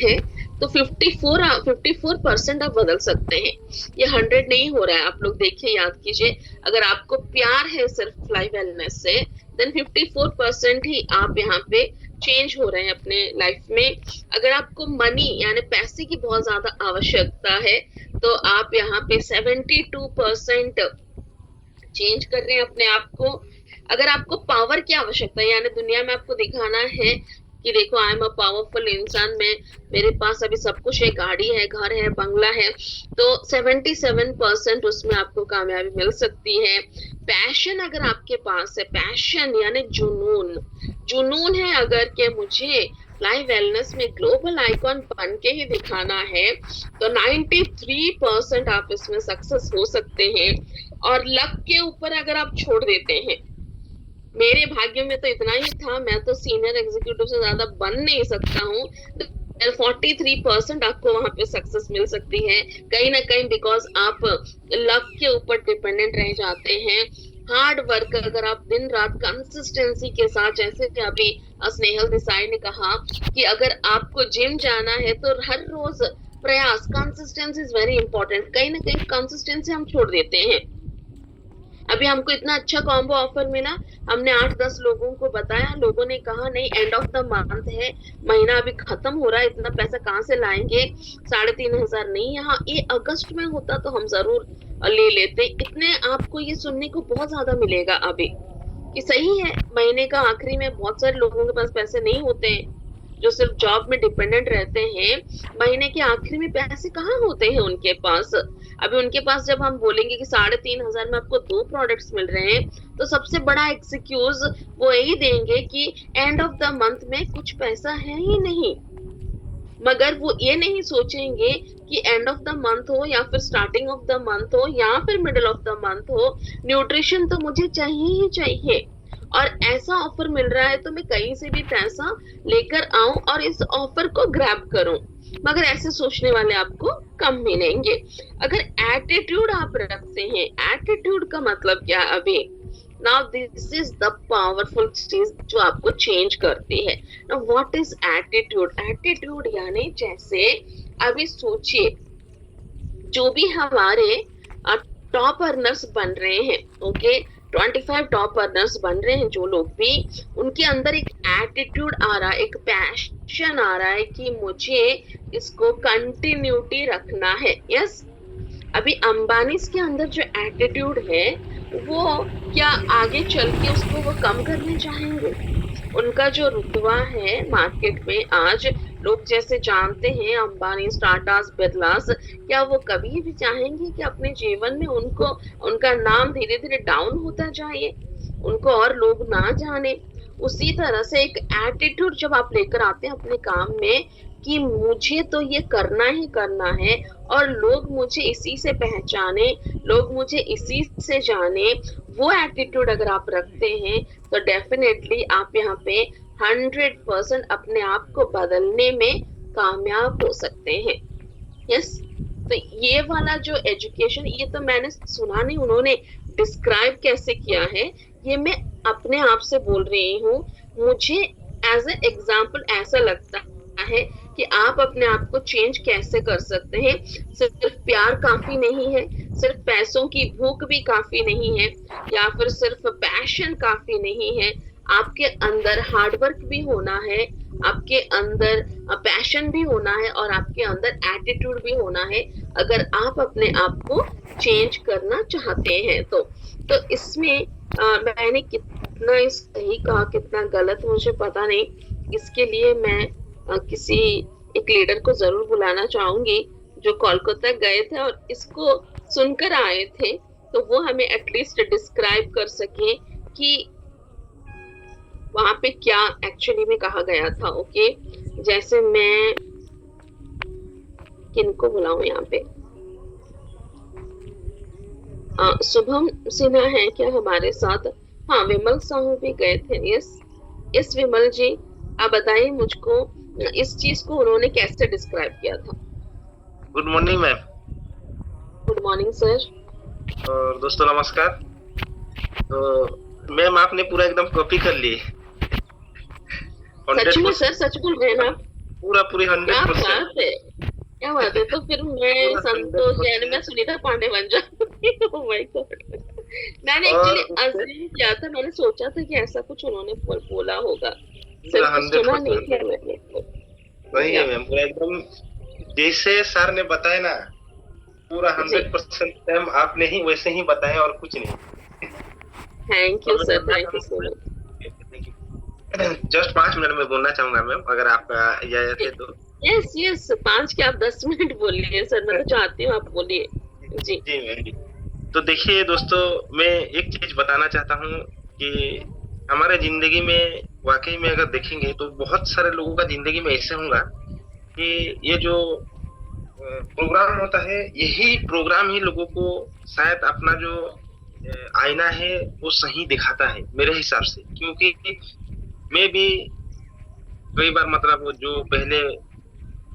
है तो 54% आप बदल सकते हैं। ये 100 नहीं हो रहा है। आप लोग देखिए, याद कीजिए, अगर आपको प्यार है सिर्फ लाइफ वेलनेस से, देन 54% ही आप यहाँ पे चेंज हो रहे हैं अपने लाइफ में। अगर आपको मनी यानी पैसे की बहुत ज्यादा आवश्यकता है तो आप यहाँ पे 72% चेंज कर रहे हैं अपने आप को। अगर आपको पावर की आवश्यकता है यानी दुनिया में आपको दिखाना है कि देखो आई एम अ पावरफुल इंसान, मेरे पास अभी सब कुछ है, गाड़ी है, घर है, बंगला है, तो 77% उसमें आपको कामयाबी मिल सकती है। पैशन अगर आपके पास है, पैशन यानी जुनून, जुनून है अगर कि मुझे लाइफ वेलनेस में ग्लोबल आइकॉन बन के ही दिखाना है, तो 93% आप इसमें सक्सेस हो सकते हैं। और लक के ऊपर अगर आप छोड़ देते हैं, मेरे भाग्य में तो इतना ही था, मैं तो सीनियर एग्जीक्यूटिव से ज्यादा बन नहीं सकता हूँ, तो 43% आपको वहां पे सक्सेस मिल सकती है कहीं ना कहीं, बिकॉज आप लक के ऊपर डिपेंडेंट रह जाते हैं। हार्ड वर्क अगर आप दिन रात कंसिस्टेंसी के साथ, जैसे कि अभी स्नेहल देसाई ने कहा कि अगर आपको जिम जाना है तो हर रोज प्रयास, कंसिस्टेंसी इज वेरी इंपॉर्टेंट। कहीं ना कहीं कंसिस्टेंसी हम छोड़ देते हैं। अभी हमको इतना अच्छा कॉम्बो ऑफर मिला, हमने 8-10 लोगों को बताया, लोगों ने कहा नहीं एंड ऑफ द मंथ है, महीना अभी खत्म हो रहा है, इतना पैसा कहाँ से लाएंगे, 3,500 नहीं, यहाँ ये अगस्त में होता तो हम जरूर ले लेते। इतने आपको ये सुनने को बहुत ज्यादा मिलेगा अभी कि सही है, महीने का आखिरी में बहुत सारे लोगों के पास पैसे नहीं होते हैं, जो सिर्फ जॉब में डिपेंडेंट रहते हैं, महीने के आखिर में पैसे कहाँ होते हैं उनके पास। अभी उनके पास जब हम बोलेंगे कि 3,500 में आपको 2 प्रोडक्ट्स मिल रहे हैं, तो सबसे बड़ा एक्सक्यूज वो यही देंगे कि एंड ऑफ द मंथ में कुछ पैसा है ही नहीं। मगर वो ये नहीं सोचेंगे कि एंड ऑफ द मंथ हो या फिर स्टार्टिंग ऑफ द मंथ हो या फिर मिडिल ऑफ द मंथ हो, न्यूट्रिशन तो मुझे चाहिए ही चाहिए, और ऐसा ऑफर मिल रहा है तो मैं कहीं से भी पैसा लेकर आऊं और इस ऑफर को ग्रैब करूं। मगर ऐसे सोचने वाले आपको कम मिलेंगे। अगर एटीट्यूड आप रखते हैं, एटीट्यूड का मतलब क्या है अभी, now this is the powerful चीज जो आपको चेंज करती है। Now what is attitude? Attitude यानी जैसे अभी सोचिए, जो भी हमारे टॉप अर्नर्स बन रहे हैं, ओके, 25 टॉप अर्नर्स बन रहे हैं जो लोग भी, उनके अंदर एक एटीट्यूड आ रहा है, एक पैशन आ रहा है कि मुझे इसको कंटिन्यूटी रखना है। यस, अभी अंबानी के अंदर जो एटीट्यूड है वो क्या आगे चल के उसको वो कम करने चाहेंगे? उनका जो रुतबा है मार्केट में आज, लोग जैसे जानते हैं अंबानी, टाटास, बिरलास, क्या वो कभी भी चाहेंगे कि अपने जीवन में उनको उनका नाम धीरे धीरे डाउन होता जाए, उनको और लोग ना जाने? उसी तरह से एक एटीट्यूड जब आप लेकर आते हैं अपने काम में कि मुझे तो ये करना ही करना है और लोग मुझे इसी से पहचाने, लोग मुझे इसी से जाने, वो एटीट्यूड अगर आप रखते हैं तो डेफिनेटली आप यहाँ पे 100% अपने आप को बदलने में कामयाब हो सकते हैं। यस, तो ये वाला जो एजुकेशन, ये तो मैंने सुना नहीं, उन्होंने डिस्क्राइब कैसे किया है ये मैं अपने आप से बोल रही हूँ। मुझे एज ए एग्जाम्पल ऐसा लगता है कि आप अपने आप को चेंज कैसे कर सकते हैं। सिर्फ प्यार काफी नहीं है, सिर्फ पैसों की भूख भी काफी नहीं है, या फिर सिर्फ पैशन काफी नहीं है, आपके अंदर हार्डवर्क भी होना है, आपके अंदर पैशन भी होना है और आपके अंदर एटीट्यूड भी होना है, अगर आप अपने आप को चेंज करना चाहते हैं तो इसमें मैंने कितना सही कहा कितना गलत मुझे पता नहीं, इसके लिए मैं किसी एक लीडर को जरूर बुलाना चाहूंगी जो कोलकाता गए थे और इसको सुनकर आए थे, तो वो हमें एटलीस्ट डिस्क्राइब कर सके कि वहां पे क्या एक्चुअली में कहा गया था। ओके, जैसे मैं किनको बुलाऊं यहाँ पे, शुभम सिन्हा है क्या हमारे साथ? हाँ, विमल साहू भी गए थे। यस विमल जी, आप बताइए मुझको इस चीज को उन्होंने कैसे डिस्क्राइब किया था। Good morning ma'am. Good morning sir. और दोस्तों नमस्कार। तो मैम आपने पूरा एकदम कॉपी कर ली। सच में सर, सच बोल रहे हैं ना? पूरा पूरी क्या 100%। बात है, क्या बात है। तो फिर मैं पूरा संतोष यानी मैं 100%। सुनीता पांडे बन जाऊंगी। Oh my God. मैंने और एक्चुअली उससे अज्यूम किया था, मैंने सोचा था कि ऐसा कुछ उन्होंने बोला होगा, पूरा सिर्फ सुना नहीं 100%। था मैंने। वही है या मैम, पूरा एकदम जैसे सर ने बताया ना, पूरा जी, 100% मैम आपने ही वैसे ही बताया और कुछ नहीं। थैंक और यू मैं सर, बोलना थैंक यू सो मच। चाहूंगा, जस्ट 5 मिनट में बोलना चाहूंगा मैम, अगर आपका इजाजत है तो। यस यस, 5 क्या आप 10 मिनट बोलिए सर, मैं तो चाहती हूँ आप बोलिए। जी जी मैम जी। तो देखिए दोस्तों, मैं एक चीज बताना चाहता हूँ कि हमारे जिंदगी में वाकई में अगर देखेंगे तो बहुत सारे लोगों का जिंदगी में ऐसे होगा कि ये जो प्रोग्राम होता है, यही प्रोग्राम ही लोगों को शायद अपना जो आईना है वो सही दिखाता है मेरे हिसाब से। क्योंकि मैं भी कई बार मतलब वो जो पहले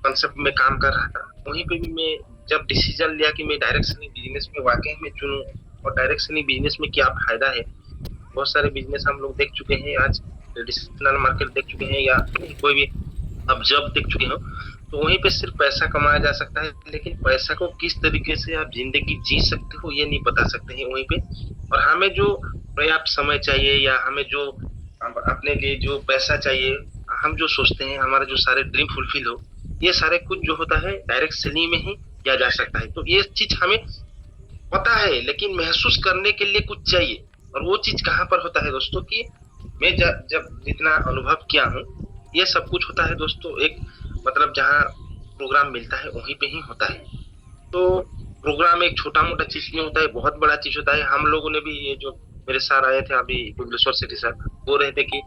कंसेप्ट में काम कर रहा था, वहीं पे भी मैं जब डिसीजन लिया कि मैं डायरेक्शनल बिजनेस में वाकई में चुनूं, और डायरेक्शनल बिजनेस में क्या फायदा है। बहुत सारे बिजनेस हम लोग देख चुके हैं आज, ट्रेडिशनल मार्केट देख चुके हैं या कोई भी अब जॉब देख चुके हो, तो वहीं पे सिर्फ पैसा कमाया जा सकता है, लेकिन पैसा को किस तरीके से आप जिंदगी जी सकते हो ये नहीं बता सकते हैं वहीं पे। और हमें जो पर्याप्त समय चाहिए या हमें जो अपने लिए जो पैसा चाहिए, हम जो सोचते हैं हमारे जो सारे ड्रीम फुलफिल हो, ये सारे कुछ जो होता है डायरेक्ट सेलिंग में ही किया जा सकता है। तो ये चीज हमें पता है, लेकिन महसूस करने के लिए कुछ चाहिए। और वो चीज कहाँ पर होता है दोस्तों कि मैं जब जितना अनुभव किया हूँ, ये सब कुछ होता है दोस्तों एक मतलब जहाँ प्रोग्राम मिलता है वहीं पे ही होता है। तो प्रोग्राम एक छोटा मोटा चीज नहीं होता है, बहुत बड़ा चीज होता है। हम लोगों ने भी ये जो मेरे सर आए थे अभी भुवनेश्वर सिटी सर, बोल रहे थे कि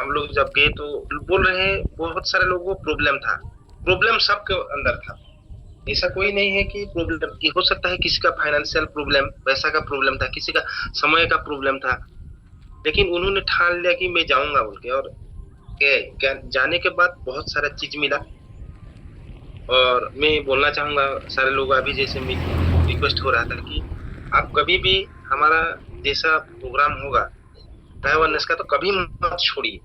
हम लोग जब गए तो बोल रहे हैं बहुत सारे लोगों को प्रॉब्लम था। प्रॉब्लम सबके अंदर था, ऐसा कोई नहीं है कि प्रॉब्लम की हो सकता है, किसी का फाइनेंशियल प्रॉब्लम, पैसा का प्रॉब्लम था, किसी का समय का प्रॉब्लम था, लेकिन उन्होंने ठान लिया कि मैं जाऊंगा बोल के। और गए, जाने के बाद बहुत सारा चीज मिला। और मैं बोलना चाहूंगा सारे लोग अभी जैसे मैं रिक्वेस्ट हो रहा था कि आप कभी भी हमारा जैसा प्रोग्राम होगा अवेयरनेस का, तो कभी मत छोड़िए,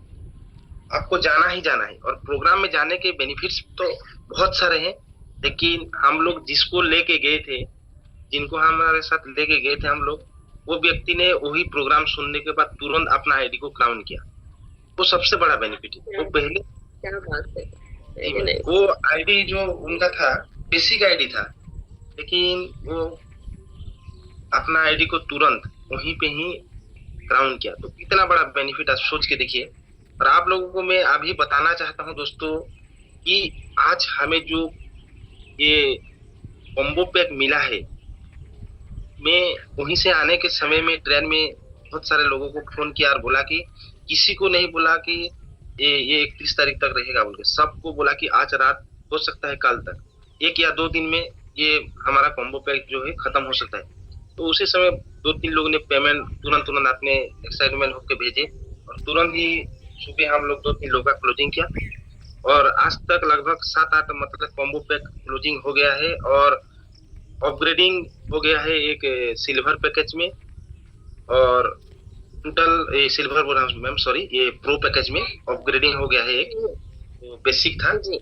आपको जाना ही जाना है। और प्रोग्राम में जाने के बेनिफिट्स तो बहुत सारे हैं, लेकिन हम लोग जिसको लेके गए थे, जिनको हमारे साथ लेके गए थे हम लोग, वो व्यक्ति ने वही प्रोग्राम सुनने के बाद तुरंत अपना आईडी को क्राउन किया। वो सबसे बड़ा बेनिफिट है। वो क्या, पहले, क्या बात है, जी वेरी मैम, नाइस। वो आईडी जो उनका था बेसिक आईडी था, लेकिन वो अपना आईडी को तुरंत वहीं पे ही क्राउन किया। तो कितना बड़ा बेनिफिट आप सोच के देखिए। और आप लोगों को मैं अभी बताना चाहता हूँ दोस्तों कि आज हमें जो ये कॉम्बो पैक मिला है, मैं वहीं से आने के समय में ट्रेन में बहुत सारे लोगों को फोन किया और बोला कि किसी को नहीं बोला कि ये 31 तारीख तक रहेगा बोल के, सबको बोला कि आज रात, हो सकता है कल तक, 1 या 2 दिन में ये हमारा कॉम्बो पैक जो है खत्म हो सकता है। तो उसी समय 2-3 लोगों ने पेमेंट तुरंत तुरंत अपने एक्साइटमेंट होकर भेजे, और तुरंत ही सुबह हम लोग 2-3 लोग का क्लोजिंग किया। और आज तक लगभग 7-8 मतलब कॉम्बो पैक क्लोजिंग हो गया है, और अपग्रेडिंग हो गया है एक सिल्वर पैकेज में। और टोटल ये सिल्वर बोल रहा हूँ मैम, सॉरी, ये प्रो पैकेज में अपग्रेडिंग हो गया है। एक तो बेसिक था, जी,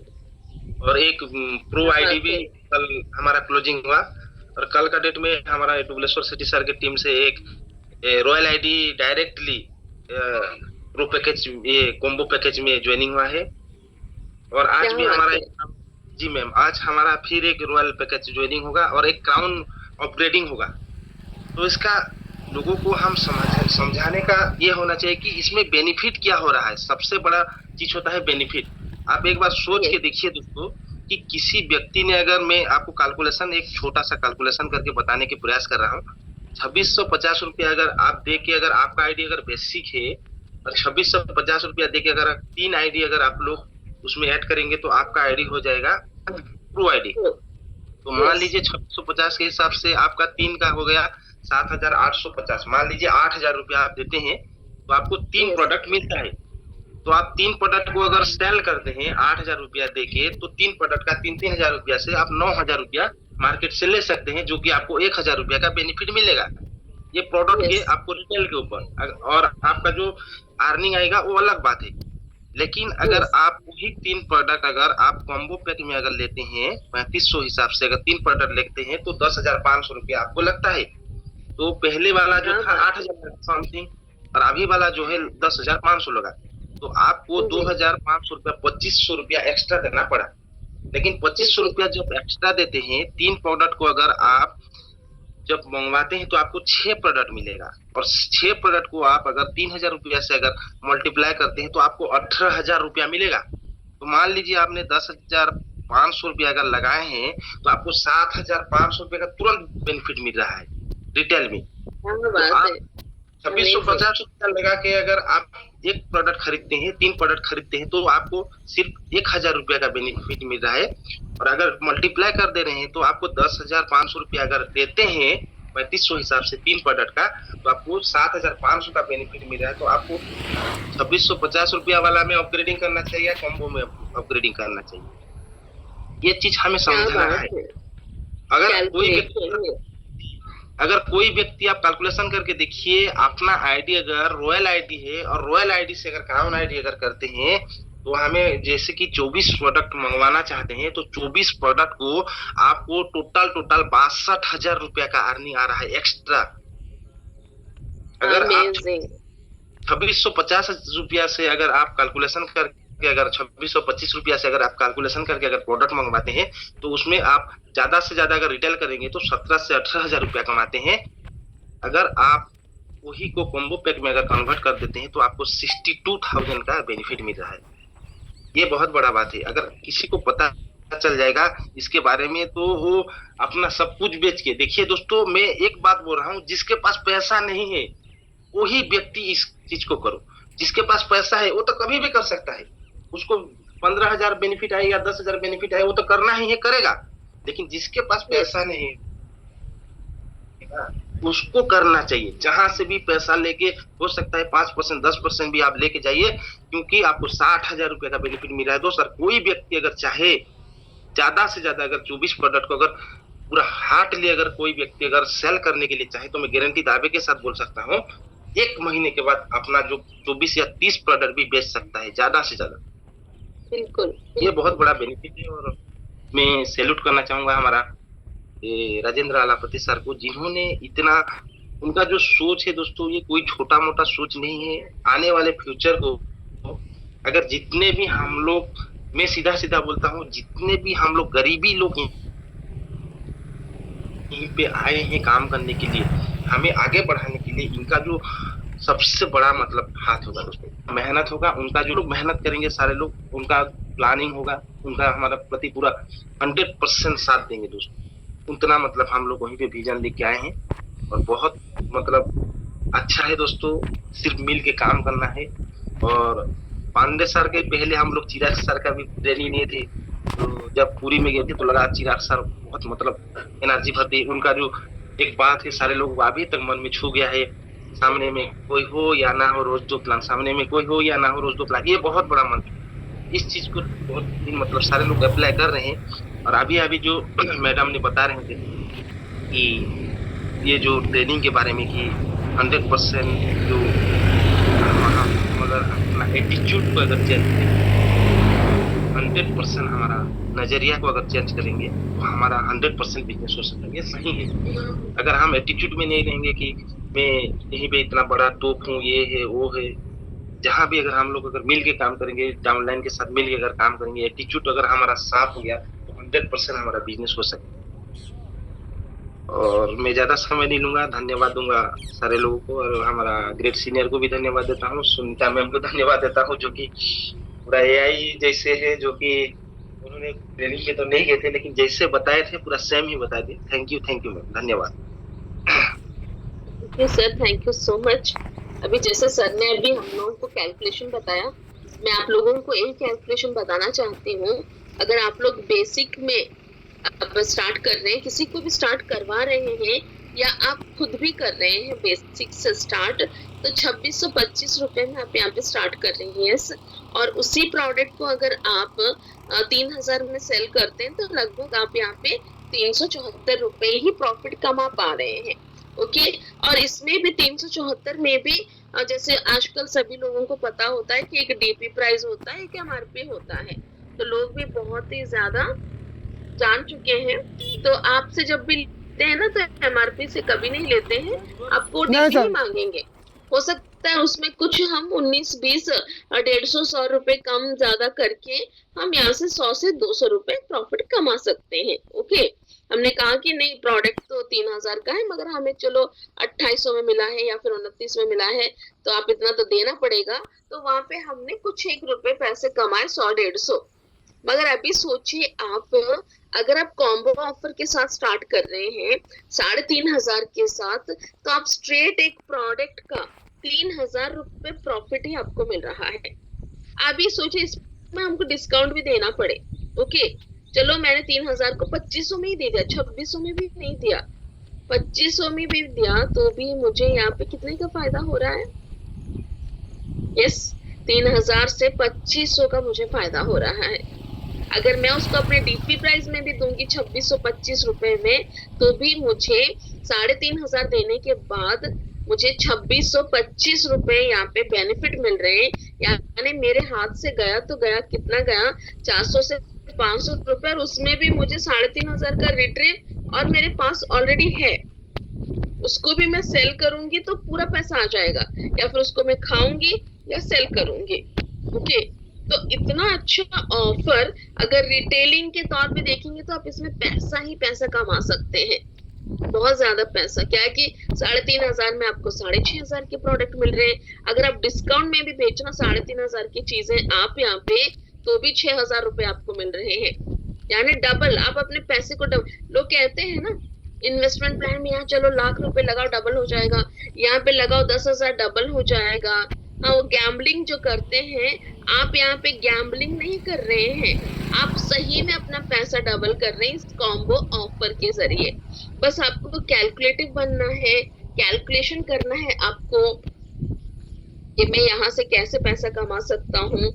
और एक प्रो क्या आईडी बात भी है, कल हमारा क्लोजिंग हुआ। और कल का डेट में हमारा डुबलेश्वर सिटी सर की टीम से एक royal ID directly pro package, ये कॉम्बो पैकेज में ज्वाइनिंग हुआ है। और आज क्या भी बात हमारा है। जी मैम, आज हमारा फिर एक रॉयल पैकेज ज्वाइनिंग होगा और एक क्राउन अपग्रेडिंग होगा। तो इसका लोगों को हम समझाने का ये होना चाहिए कि इसमें बेनिफिट क्या हो रहा है। सबसे बड़ा चीज होता है बेनिफिट। आप एक बार सोच के यस, देखिए दोस्तों कि किसी व्यक्ति ने, अगर मैं आपको कैलकुलेशन, एक छोटा सा कैलकुलेशन करके बताने के प्रयास कर रहा हूँ, 2650 रुपया अगर आप दे के, अगर आपका आईडी अगर बेसिक है, और 2650 रुपया दे के अगर 3 आईडी अगर आप लोग उसमें ऐड करेंगे, तो आपका आईडी हो जाएगा प्रो आईडी। तो मान यस, लीजिए 2650 के हिसाब से आपका 3 का हो गया 7850। मान लीजिए 8000 रुपया आप देते हैं, तो आपको 3 प्रोडक्ट मिलता है। तो आप 3 प्रोडक्ट को अगर सेल करते हैं 8000 रुपया दे के, तो 3 प्रोडक्ट का 3-3000 रुपया से आप 9000 रुपया मार्केट से ले सकते हैं, जो कि आपको 1000 रुपया का बेनिफिट मिलेगा। ये प्रोडक्ट के यस, आपको रिटेल के ऊपर, और आपका जो अर्निंग आएगा वो अलग बात है। लेकिन अगर आप वही 3 प्रोडक्ट अगर आप कॉम्बो पैक में अगर लेते हैं 3500 हिसाब से अगर 3 प्रोडक्ट लेते हैं तो 10,500 रुपया आपको लगता है। तो पहले वाला जो क्या था बात है। 8,000 समथिंग और अभी वाला जो है 10,500 लगा। तो आपको जी 2,500 रुपया 2500 रुपया एक्स्ट्रा देना पड़ा। लेकिन 2500 जी। रुपया जब एक्स्ट्रा देते हैं 3 प्रोडक्ट को अगर आप जब मंगवाते हैं तो आपको 6 प्रोडक्ट मिलेगा और 6 प्रोडक्ट को आप अगर 3,000 रुपया से अगर मल्टीप्लाई करते हैं तो आपको 18,000 रुपया मिलेगा। तो मान लीजिए आपने 10,500 रुपया अगर लगाए हैं तो आपको 7,500 रुपये का तुरंत बेनिफिट मिल रहा है रिटेल में। क्या तो बात है। आप 2650 रुपया लगा के अगर आप एक प्रोडक्ट खरीदते हैं 3 प्रोडक्ट खरीदते हैं तो आपको सिर्फ 1,000 रुपया का बेनिफिट मिल रहा है। और अगर मल्टीप्लाई कर दे रहे हैं तो आपको 10,500 रुपया अगर देते हैं 3500 हिसाब से 3 प्रोडक्ट का तो आपको 7,500 का बेनिफिट मिल रहा है। तो आपको 2650 रुपया वाला में अपग्रेडिंग करना चाहिए या कॉम्बो में अपग्रेडिंग करना चाहिए, ये चीज हमें क्या समझना बात है। है। अगर अगर कोई व्यक्ति आप कैलकुलेशन करके देखिए अपना आईडी अगर रॉयल आईडी है और रॉयल आईडी से अगर क्राउन आईडी अगर करते हैं तो हमें जैसे कि 24 प्रोडक्ट मंगवाना चाहते हैं तो 24 प्रोडक्ट को आपको टोटल 62,000 रुपया का अर्निंग आ रहा है एक्स्ट्रा। अगर आप अमेजिंग। 2650 रुपया से अगर आप कैलकुलेशन करके अगर 2625 रुपया से अगर आप कैलकुलेशन करके अगर प्रोडक्ट मंगवाते हैं तो उसमें आप ज्यादा से ज्यादा अगर रिटेल करेंगे तो 17 से 18,000 रुपया कमाते हैं। अगर आप वही को कॉम्बो पैक में अगर कन्वर्ट कर देते हैं तो आपको 62,000 का बेनिफिट मिल रहा है। ये बहुत बड़ा बात है। अगर किसी को पता चल जाएगा इसके बारे में तो वो अपना सब कुछ बेच के, देखिए दोस्तों मैं एक बात बोल रहा हूँ, जिसके पास पैसा नहीं है वही व्यक्ति इस चीज को करो। जिसके पास पैसा है वो तो कभी भी कर सकता है, उसको 15,000 बेनिफिट आए या 10,000 बेनिफिट आए वो तो करना ही है, करेगा। लेकिन जिसके पास पैसा नहीं है उसको करना चाहिए। जहां से भी पैसा लेके हो सकता है 5% 10% भी आप लेके जाइए, क्योंकि आपको 60,000 रुपए का बेनिफिट मिल रहा है। दोस्तों कोई व्यक्ति अगर चाहे ज्यादा से ज्यादा अगर 24 प्रोडक्ट को अगर पूरा हार्टली अगर कोई व्यक्ति अगर सेल करने के लिए चाहे तो मैं गारंटी दावे के साथ बोल सकता हूँ 1 महीने के बाद अपना जो 24 या 30 प्रोडक्ट भी बेच सकता है ज्यादा से ज्यादा। बिल्कुल। ये बहुत बड़ा बेनिफिट है और मैं सैल्यूट करना चाहूंगा हमारा राजेंद्र आलापति सर को, जिन्होंने इतना, उनका जो सोच है दोस्तों ये कोई छोटा मोटा सोच नहीं है। आने वाले फ्यूचर को अगर जितने भी हम लोग, मैं सीधा सीधा बोलता हूँ, जितने भी हम लोग गरीबी लोग यहीं पे आए हैं काम करने के लिए, हमें आगे बढ़ाने के लिए, इनका जो सबसे बड़ा मतलब हाथ होगा दोस्तों, मेहनत होगा। उनका जो लोग मेहनत करेंगे सारे लोग, उनका प्लानिंग होगा, उनका हमारा प्रति पूरा 100% साथ देंगे दोस्तों। उतना मतलब हम लोग वहीं पे विजन लेके आए हैं और बहुत मतलब अच्छा है दोस्तों। सिर्फ मिल के काम करना है। और पांडे सर के पहले हम लोग चिराग सर का भी ट्रेनिंग लिए थे, तो जब पूरी में गए थे तो लगा चिराग सर बहुत मतलब एनर्जी भरते। उनका जो एक बात है सारे लोग अभी तक मन में छू गया है, सामने में कोई हो या ना हो रोज 2 प्लान, सामने में कोई हो या ना हो रोज 2 प्लान। ये बहुत बड़ा मंत्र, इस चीज को बहुत मतलब सारे लोग अप्लाई कर रहे हैं। और अभी अभी जो मैडम ने बता रहे थे कि ये जो ट्रेनिंग के बारे में कि 100% जो अगर अपना एटीट्यूड को अगर चेंज करें, 100% हमारा नजरिया को अगर चेंज करेंगे तो हमारा 100% बिजनेस हो सकता है। ये सही है। अगर हम एटीट्यूड में नहीं रहेंगे कि मैं यहीं पे इतना बड़ा टॉप हूँ, ये है वो है, जहां भी अगर हम लोग अगर मिल के काम करेंगे, डाउनलाइन के साथ मिल के अगर काम करेंगे, एटीट्यूड अगर हमारा साफ हो गया तो 100% हमारा बिजनेस हो सकता है। और मैं ज्यादा समय नहीं लूंगा, धन्यवाद दूंगा सारे लोगों को और हमारा ग्रेट सीनियर को भी धन्यवाद देता हूँ, सुनीता मैम को धन्यवाद देता हूँ जो कि पूरा एआई जैसे है, जो कि उन्होंने ट्रेनिंग में तो नहीं गए थे लेकिन जैसे बताए थे पूरा सेम ही बताए थे। थैंक यू मैम, धन्यवाद। Thank you sir, thank you so much. अभी जैसे सर ने अभी हम लोगों को कैलकुलेशन बताया, मैं आप लोगों को एक कैलकुलेशन बताना चाहती हूँ। अगर आप लोग बेसिक में अब स्टार्ट कर रहे हैं, किसी को भी स्टार्ट करवा रहे हैं या आप खुद भी कर रहे हैं बेसिक से स्टार्ट, तो 2625 रुपए में आप यहाँ पे स्टार्ट कर रही हैं। और उसी प्रोडक्ट को अगर आप 3,000 में सेल करते हैं तो लगभग आप यहाँ पे 374 रुपए ही प्रॉफिट कमा पा रहे हैं। ओके। और इसमें भी 374 में भी जैसे आजकल सभी लोगों को पता होता है कि एक डीपी प्राइस होता है, एक एमआरपी होता है, तो लोग भी बहुत ही ज्यादा जान चुके हैं। तो आपसे जब भी लेते हैं ना तो एमआरपी से कभी नहीं लेते हैं, आपको नहीं डीपी ही सर। मांगेंगे। हो सकता है उसमें कुछ हम 19-20 150-100 रुपए कम ज्यादा करके हम यहाँ से 100 से 200 रुपए प्रॉफिट कमा सकते हैं। ओके, हमने कहा कि नहीं प्रोडक्ट तो 3000 का है मगर हमें चलो 2800 में मिला है या फिर 29 में मिला है, तो आप इतना तो देना पड़ेगा। तो वहां पे हमने कुछ 1 रुपए पैसे कमाए, 100-150। मगर अभी सोचिए आप, अगर आप कॉम्बो ऑफर के साथ स्टार्ट कर रहे हैं 3500 के साथ, तो आप स्ट्रेट एक प्रोडक्ट का 3000 रुपए प्रॉफिट ही आपको मिल रहा है। अभी सोचिए इसमें हमको डिस्काउंट भी देना पड़े। ओके, चलो मैंने 3000 को 2500 में ही दे दिया, 2600 में भी नहीं दिया, 2500 में भी दिया, तो भी मुझे यहाँ पे कितने का फायदा हो रहा है? यस, 3000 से 2500 का मुझे फायदा हो रहा है। अगर मैं उसको अपने डीपी प्राइस में भी दूंगी 2625 रुपए में, तो भी मुझे 3500 देने के बाद मुझे 2625 रुपए यहाँ पे बेनिफिट मिल रहे हैं। यानी मेरे हाथ से गया तो गया, कितना गया? 400 से 500 रुपए, और उसमें भी मुझे 3500 का रिट्रीव और मेरे पास ऑलरेडी है। उसको भी मैं सेल करूंगी तो पूरा पैसा आ जाएगा, या फिर उसको मैं खाऊंगी या सेल करूंगी। ओके, तो इतना अच्छा ऑफर अगर रिटेलिंग के तौर पे देखेंगे तो आप इसमें पैसा ही पैसा कमा सकते हैं, बहुत ज्यादा पैसा। क्या है कि 3500 में आपको 6500 के प्रोडक्ट मिल रहे हैं। अगर आप डिस्काउंट में भी बेचना 3500 की चीजें आप यहाँ पे, तो भी 6000 रुपए आपको मिल रहे हैं। यानी डबल, आप अपने पैसे को डबल। लोग कहते हैं ना इन्वेस्टमेंट प्लान में, यहाँ चलो लाख रुपए लगाओ डबल हो जाएगा, यहाँ पे लगाओ 10,000 डबल हो जाएगा। हाँ, वो गैम्बलिंग जो करते हैं, आप यहाँ पे गैम्बलिंग नहीं कर रहे हैं, आप सही में अपना पैसा डबल कर रहे हैं इस कॉम्बो ऑफर के जरिए। बस आपको कैलकुलेटिव बनना है, कैलकुलेशन करना है आपको कि मैं यहाँ से कैसे पैसा कमा सकता हूँ।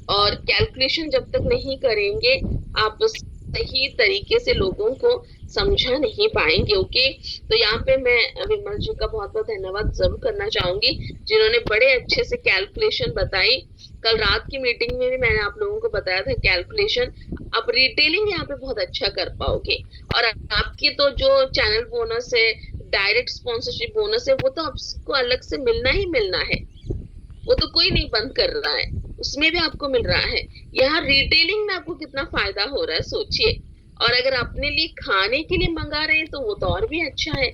और कैलकुलेशन जब तक नहीं करेंगे आप सही तरीके से लोगों को समझा नहीं पाएंगे। ओके, तो यहाँ पे मैं विमल जी का बहुत बहुत धन्यवाद जरूर करना चाहूंगी, जिन्होंने बड़े अच्छे से कैलकुलेशन बताई। कल रात की मीटिंग में भी मैंने आप लोगों को बताया था कैलकुलेशन, आप रिटेलिंग यहाँ पे बहुत अच्छा कर पाओगे। और आपकी तो जो चैनल बोनस है, डायरेक्ट स्पॉन्सरशिप बोनस है, वो तो आपको अलग से मिलना ही मिलना है, वो तो कोई नहीं बंद कर रहा है, उसमें भी आपको मिल रहा है। यहाँ रिटेलिंग में आपको कितना फायदा हो रहा है सोचिए। और अगर अपने लिए खाने के लिए मंगा रहे हैं तो वो तो और भी अच्छा है।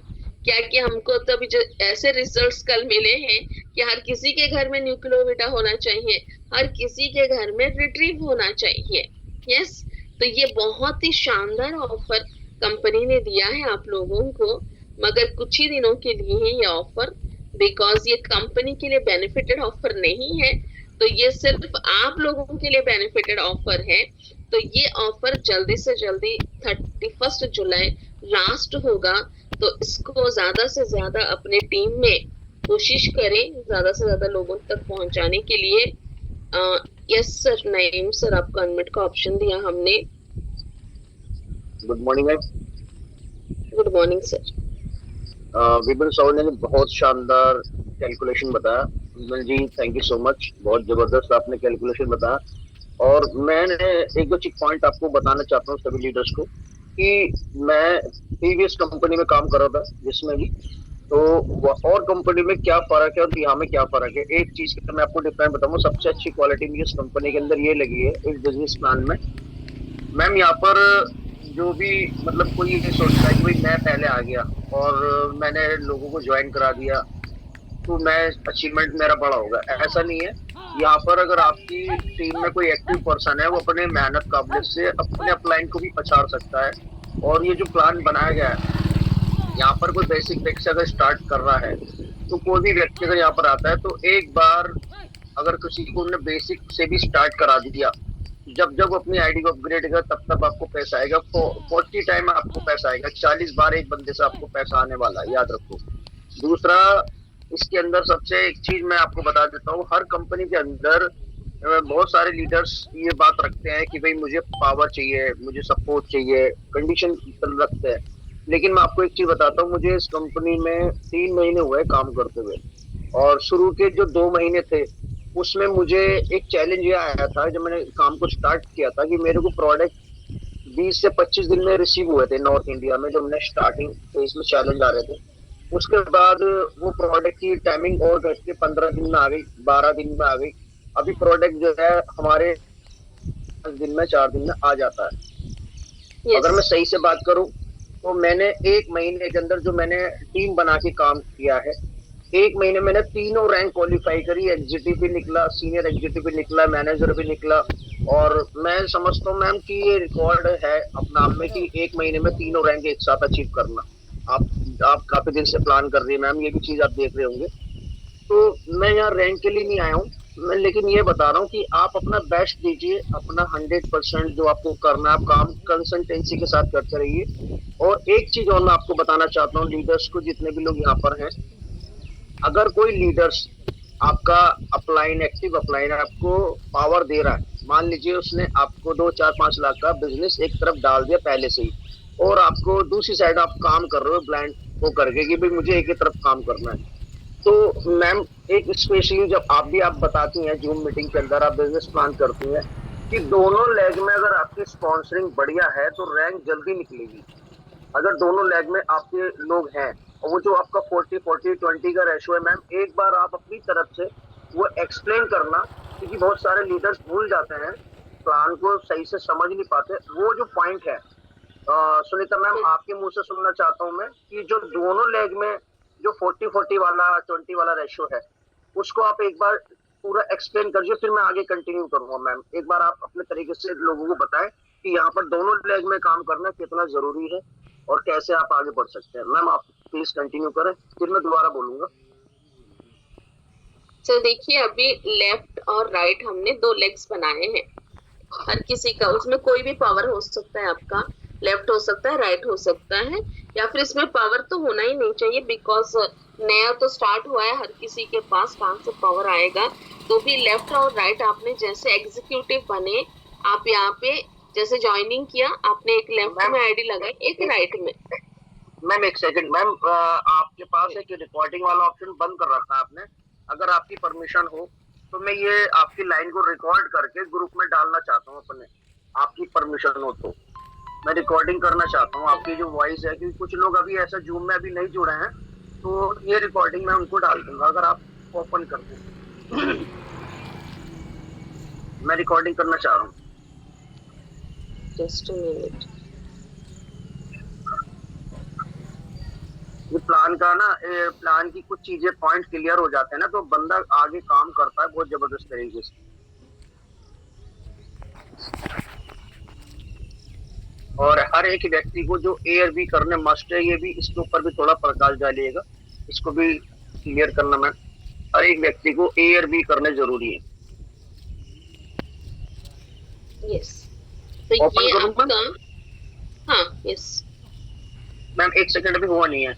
क्या कि हमको तो अभी ऐसे रिजल्ट्स कल मिले हैं कि हर किसी के घर में न्यूक्लियोविटा होना चाहिए, हर किसी के घर में रिट्रीव होना चाहिए। यस, तो ये बहुत ही शानदार ऑफर कंपनी ने दिया है आप लोगों को, मगर कुछ ही दिनों के लिए है ये ऑफर, बिकॉज ये कंपनी के लिए बेनिफिटेड ऑफर नहीं है, तो ये सिर्फ आप लोगों के लिए बेनिफिटेड ऑफर है। तो ये ऑफर जल्दी से जल्दी 31 जुलाई लास्ट होगा, तो इसको ज्यादा से ज्यादा अपने टीम में कोशिश करें ज्यादा से ज्यादा लोगों तक पहुंचाने के लिए। यस सर, नईम सर, आपको अनम्यूट का ऑप्शन दिया हमने। Good morning ma'am. Good morning sir. Vipin Sahu ने बहुत शानदार कैलकुलेशन बताया। विपिन जी थैंक यू सो मच, बहुत जबरदस्त आपने कैलकुलेशन बताया। और मैंने एक दो चीज पॉइंट आपको बताना चाहता हूँ सभी लीडर्स को, कि मैं प्रीवियस कंपनी में काम कर रहा था जिसमें भी, तो और कंपनी में क्या फर्क है और यहाँ में क्या फर्क है। एक चीज का मैं आपको डिफरेंट बताऊंगा, सबसे अच्छी क्वालिटी मुझे इस कंपनी के अंदर ये लगी है इस बिजनेस प्लान में। मैम यहाँ पर जो भी मतलब कोई ये सोचता है कि भाई मैं पहले आ गया और मैंने लोगों को ज्वाइन करा दिया तो मैं अचीवमेंट मेरा बड़ा होगा, ऐसा नहीं है। यहाँ पर अगर आपकी टीम में कोई एक्टिव पर्सन है, वो अपने मेहनत काबिलियत से अपने अपलाइन को भी पछाड़ सकता है। और ये जो प्लान बनाया गया है, यहाँ पर कोई बेसिक व्यक्ति अगर स्टार्ट कर रहा है तो कोई भी व्यक्ति अगर यहाँ पर आता है तो एक बार अगर किसी को उन्होंने बेसिक से भी स्टार्ट करा दिया, जब जब अपनी आईडी को अपग्रेड करेगा तब तब आपको पैसा आएगा। 40 टाइम आपको पैसा आएगा, 40 बार एक बंदे से आपको पैसा आने वाला है, याद रखो। दूसरा, इसके अंदर सबसे एक चीज मैं आपको बता देता हूँ, हर कंपनी के अंदर बहुत सारे लीडर्स ये बात रखते हैं कि भाई मुझे पावर चाहिए, मुझे सपोर्ट चाहिए, कंडीशन रखते हैं। लेकिन मैं आपको एक चीज बताता हूँ, मुझे इस कंपनी में 3 महीने हुए काम करते हुए, और शुरू के जो 2 महीने थे उसमें मुझे एक चैलेंज ये आया था जब मैंने काम को स्टार्ट किया था कि मेरे को प्रोडक्ट 20 से 25 दिन में रिसीव हुए थे नॉर्थ इंडिया में, जब मैंने स्टार्टिंग फेज में चैलेंज आ रहे थे। उसके बाद वो प्रोडक्ट की टाइमिंग और घट के 15 दिन में आ गई, 12 दिन में आ गई। अभी प्रोडक्ट जो है हमारे 10 दिन में, 4 दिन में आ जाता है। अगर मैं यस, सही से बात करूं तो मैंने 1 महीने के अंदर जो मैंने टीम बना के काम किया है, 1 महीने मैंने तीनों रैंक क्वालिफाई करी। एग्जीक्यूटिव भी निकला, सीनियर एग्जीक्यूटिव भी निकला, मैनेजर भी निकला। और मैं समझता हूँ मैम कि ये रिकॉर्ड है अपना आप में कि 1 महीने में तीनों रैंक एक साथ अचीव करना। आप काफी दिन से प्लान कर रही है मैम, ये भी चीज आप देख रहे होंगे। तो मैं यहाँ रैंक के लिए नहीं आया हूँ मैं, लेकिन ये बता रहा हूँ कि आप अपना बेस्ट दीजिए, अपना 100% जो आपको करना है आप काम कंसिस्टेंसी के साथ करते रहिए। और एक चीज और मैं आपको बताना चाहता हूँ लीडर्स को, जितने भी लोग यहाँ पर हैं, अगर कोई लीडर्स आपका अपलाइन, एक्टिव अपलाइन आपको पावर दे रहा है, मान लीजिए उसने आपको 2 4 5 लाख का बिजनेस एक तरफ डाल दिया पहले से ही, और आपको दूसरी साइड आप काम कर रहे हो ब्लाइंड वो करके कि भाई मुझे एक ही तरफ काम करना है, तो मैम एक स्पेशली जब आप बताती हैं जूम मीटिंग के अंदर आप बिजनेस प्लान करती हैं कि दोनों लेग में अगर आपकी स्पॉन्सरिंग बढ़िया है तो रैंक जल्दी निकलेगी। अगर दोनों लेग में आपके लोग हैं और वो जो आपका 40-40-20 का रेशो है मैम, एक बार आप अपनी तरफ से वो एक्सप्लेन करना, क्योंकि बहुत सारे लीडर्स भूल जाते हैं, प्लान को सही से समझ नहीं पाते। वो जो पॉइंट है सुनीता मैम आपके मुंह से सुनना चाहता हूँ मैं कि जो दोनों लेग में जो 40-40 वाला 20 वाला रेशो है उसको आप एक बार पूरा एक्सप्लेन करिए, फिर मैं आगे कंटिन्यू करूंगा मैम। एक बार आप अपने तरीके से लोगों को बताएं कि यहाँ पर दोनों लेग में काम करना कितना जरूरी है और कैसे आप आगे बढ़ सकते हैं। मैम आप प्लीज कंटिन्यू करें, फिर मैं दोबारा बोलूंगा। तो देखिए अभी लेफ्ट और राइट हमने 2 लेग्स बनाए हैं। हर किसी का उसमें कोई भी पावर हो सकता है, आपका लेफ्ट हो सकता है, राइट हो सकता है, या फिर इसमें पावर तो होना ही नहीं चाहिए बिकॉज नया तो स्टार्ट हुआ है, हर किसी के पास कहाँ से पावर आएगा। तो भी लेफ्ट और राइट आपने जैसे एग्जीक्यूटिव बने, आप यहाँ पे जैसे ज्वाइनिंग किया, आपने एक लेफ्ट में आईडी लगाई, एक राइट में। मैम एक सेकंड मैम, आपके पास एक रिकॉर्डिंग वाला ऑप्शन बंद कर रखा है आपने, अगर आपकी परमिशन हो तो मैं ये आपकी लाइन को रिकॉर्ड करके ग्रुप में डालना चाहता हूँ अपने, आपकी परमिशन हो तो मैं रिकॉर्डिंग करना चाहता हूँ आपकी जो वॉइस है, क्योंकि कुछ लोग अभी ऐसा जूम में अभी नहीं जुड़े हैं, तो ये रिकॉर्डिंग मैं उनको डाल दूंगा अगर आप ओपन कर दो। मैं रिकॉर्डिंग करना चाह रहा हूँ। Just a minute. ये प्लान का ना, प्लान की कुछ चीजें पॉइंट क्लियर हो जाते हैं ना तो बंदा आगे काम करता है बहुत जबरदस्त तरीके से। और हर एक व्यक्ति को जो ए और बी करने मस्ट है, ये भी इसके ऊपर भी थोड़ा प्रकाश डालिएगा, इसको भी क्लियर करना मैम। हर एक व्यक्ति को ए और बी करने जरूरी है। यस, तो ओपन ये करूं आपका, हाँ यस मैम, 1 सेकंड भी हुआ नहीं है।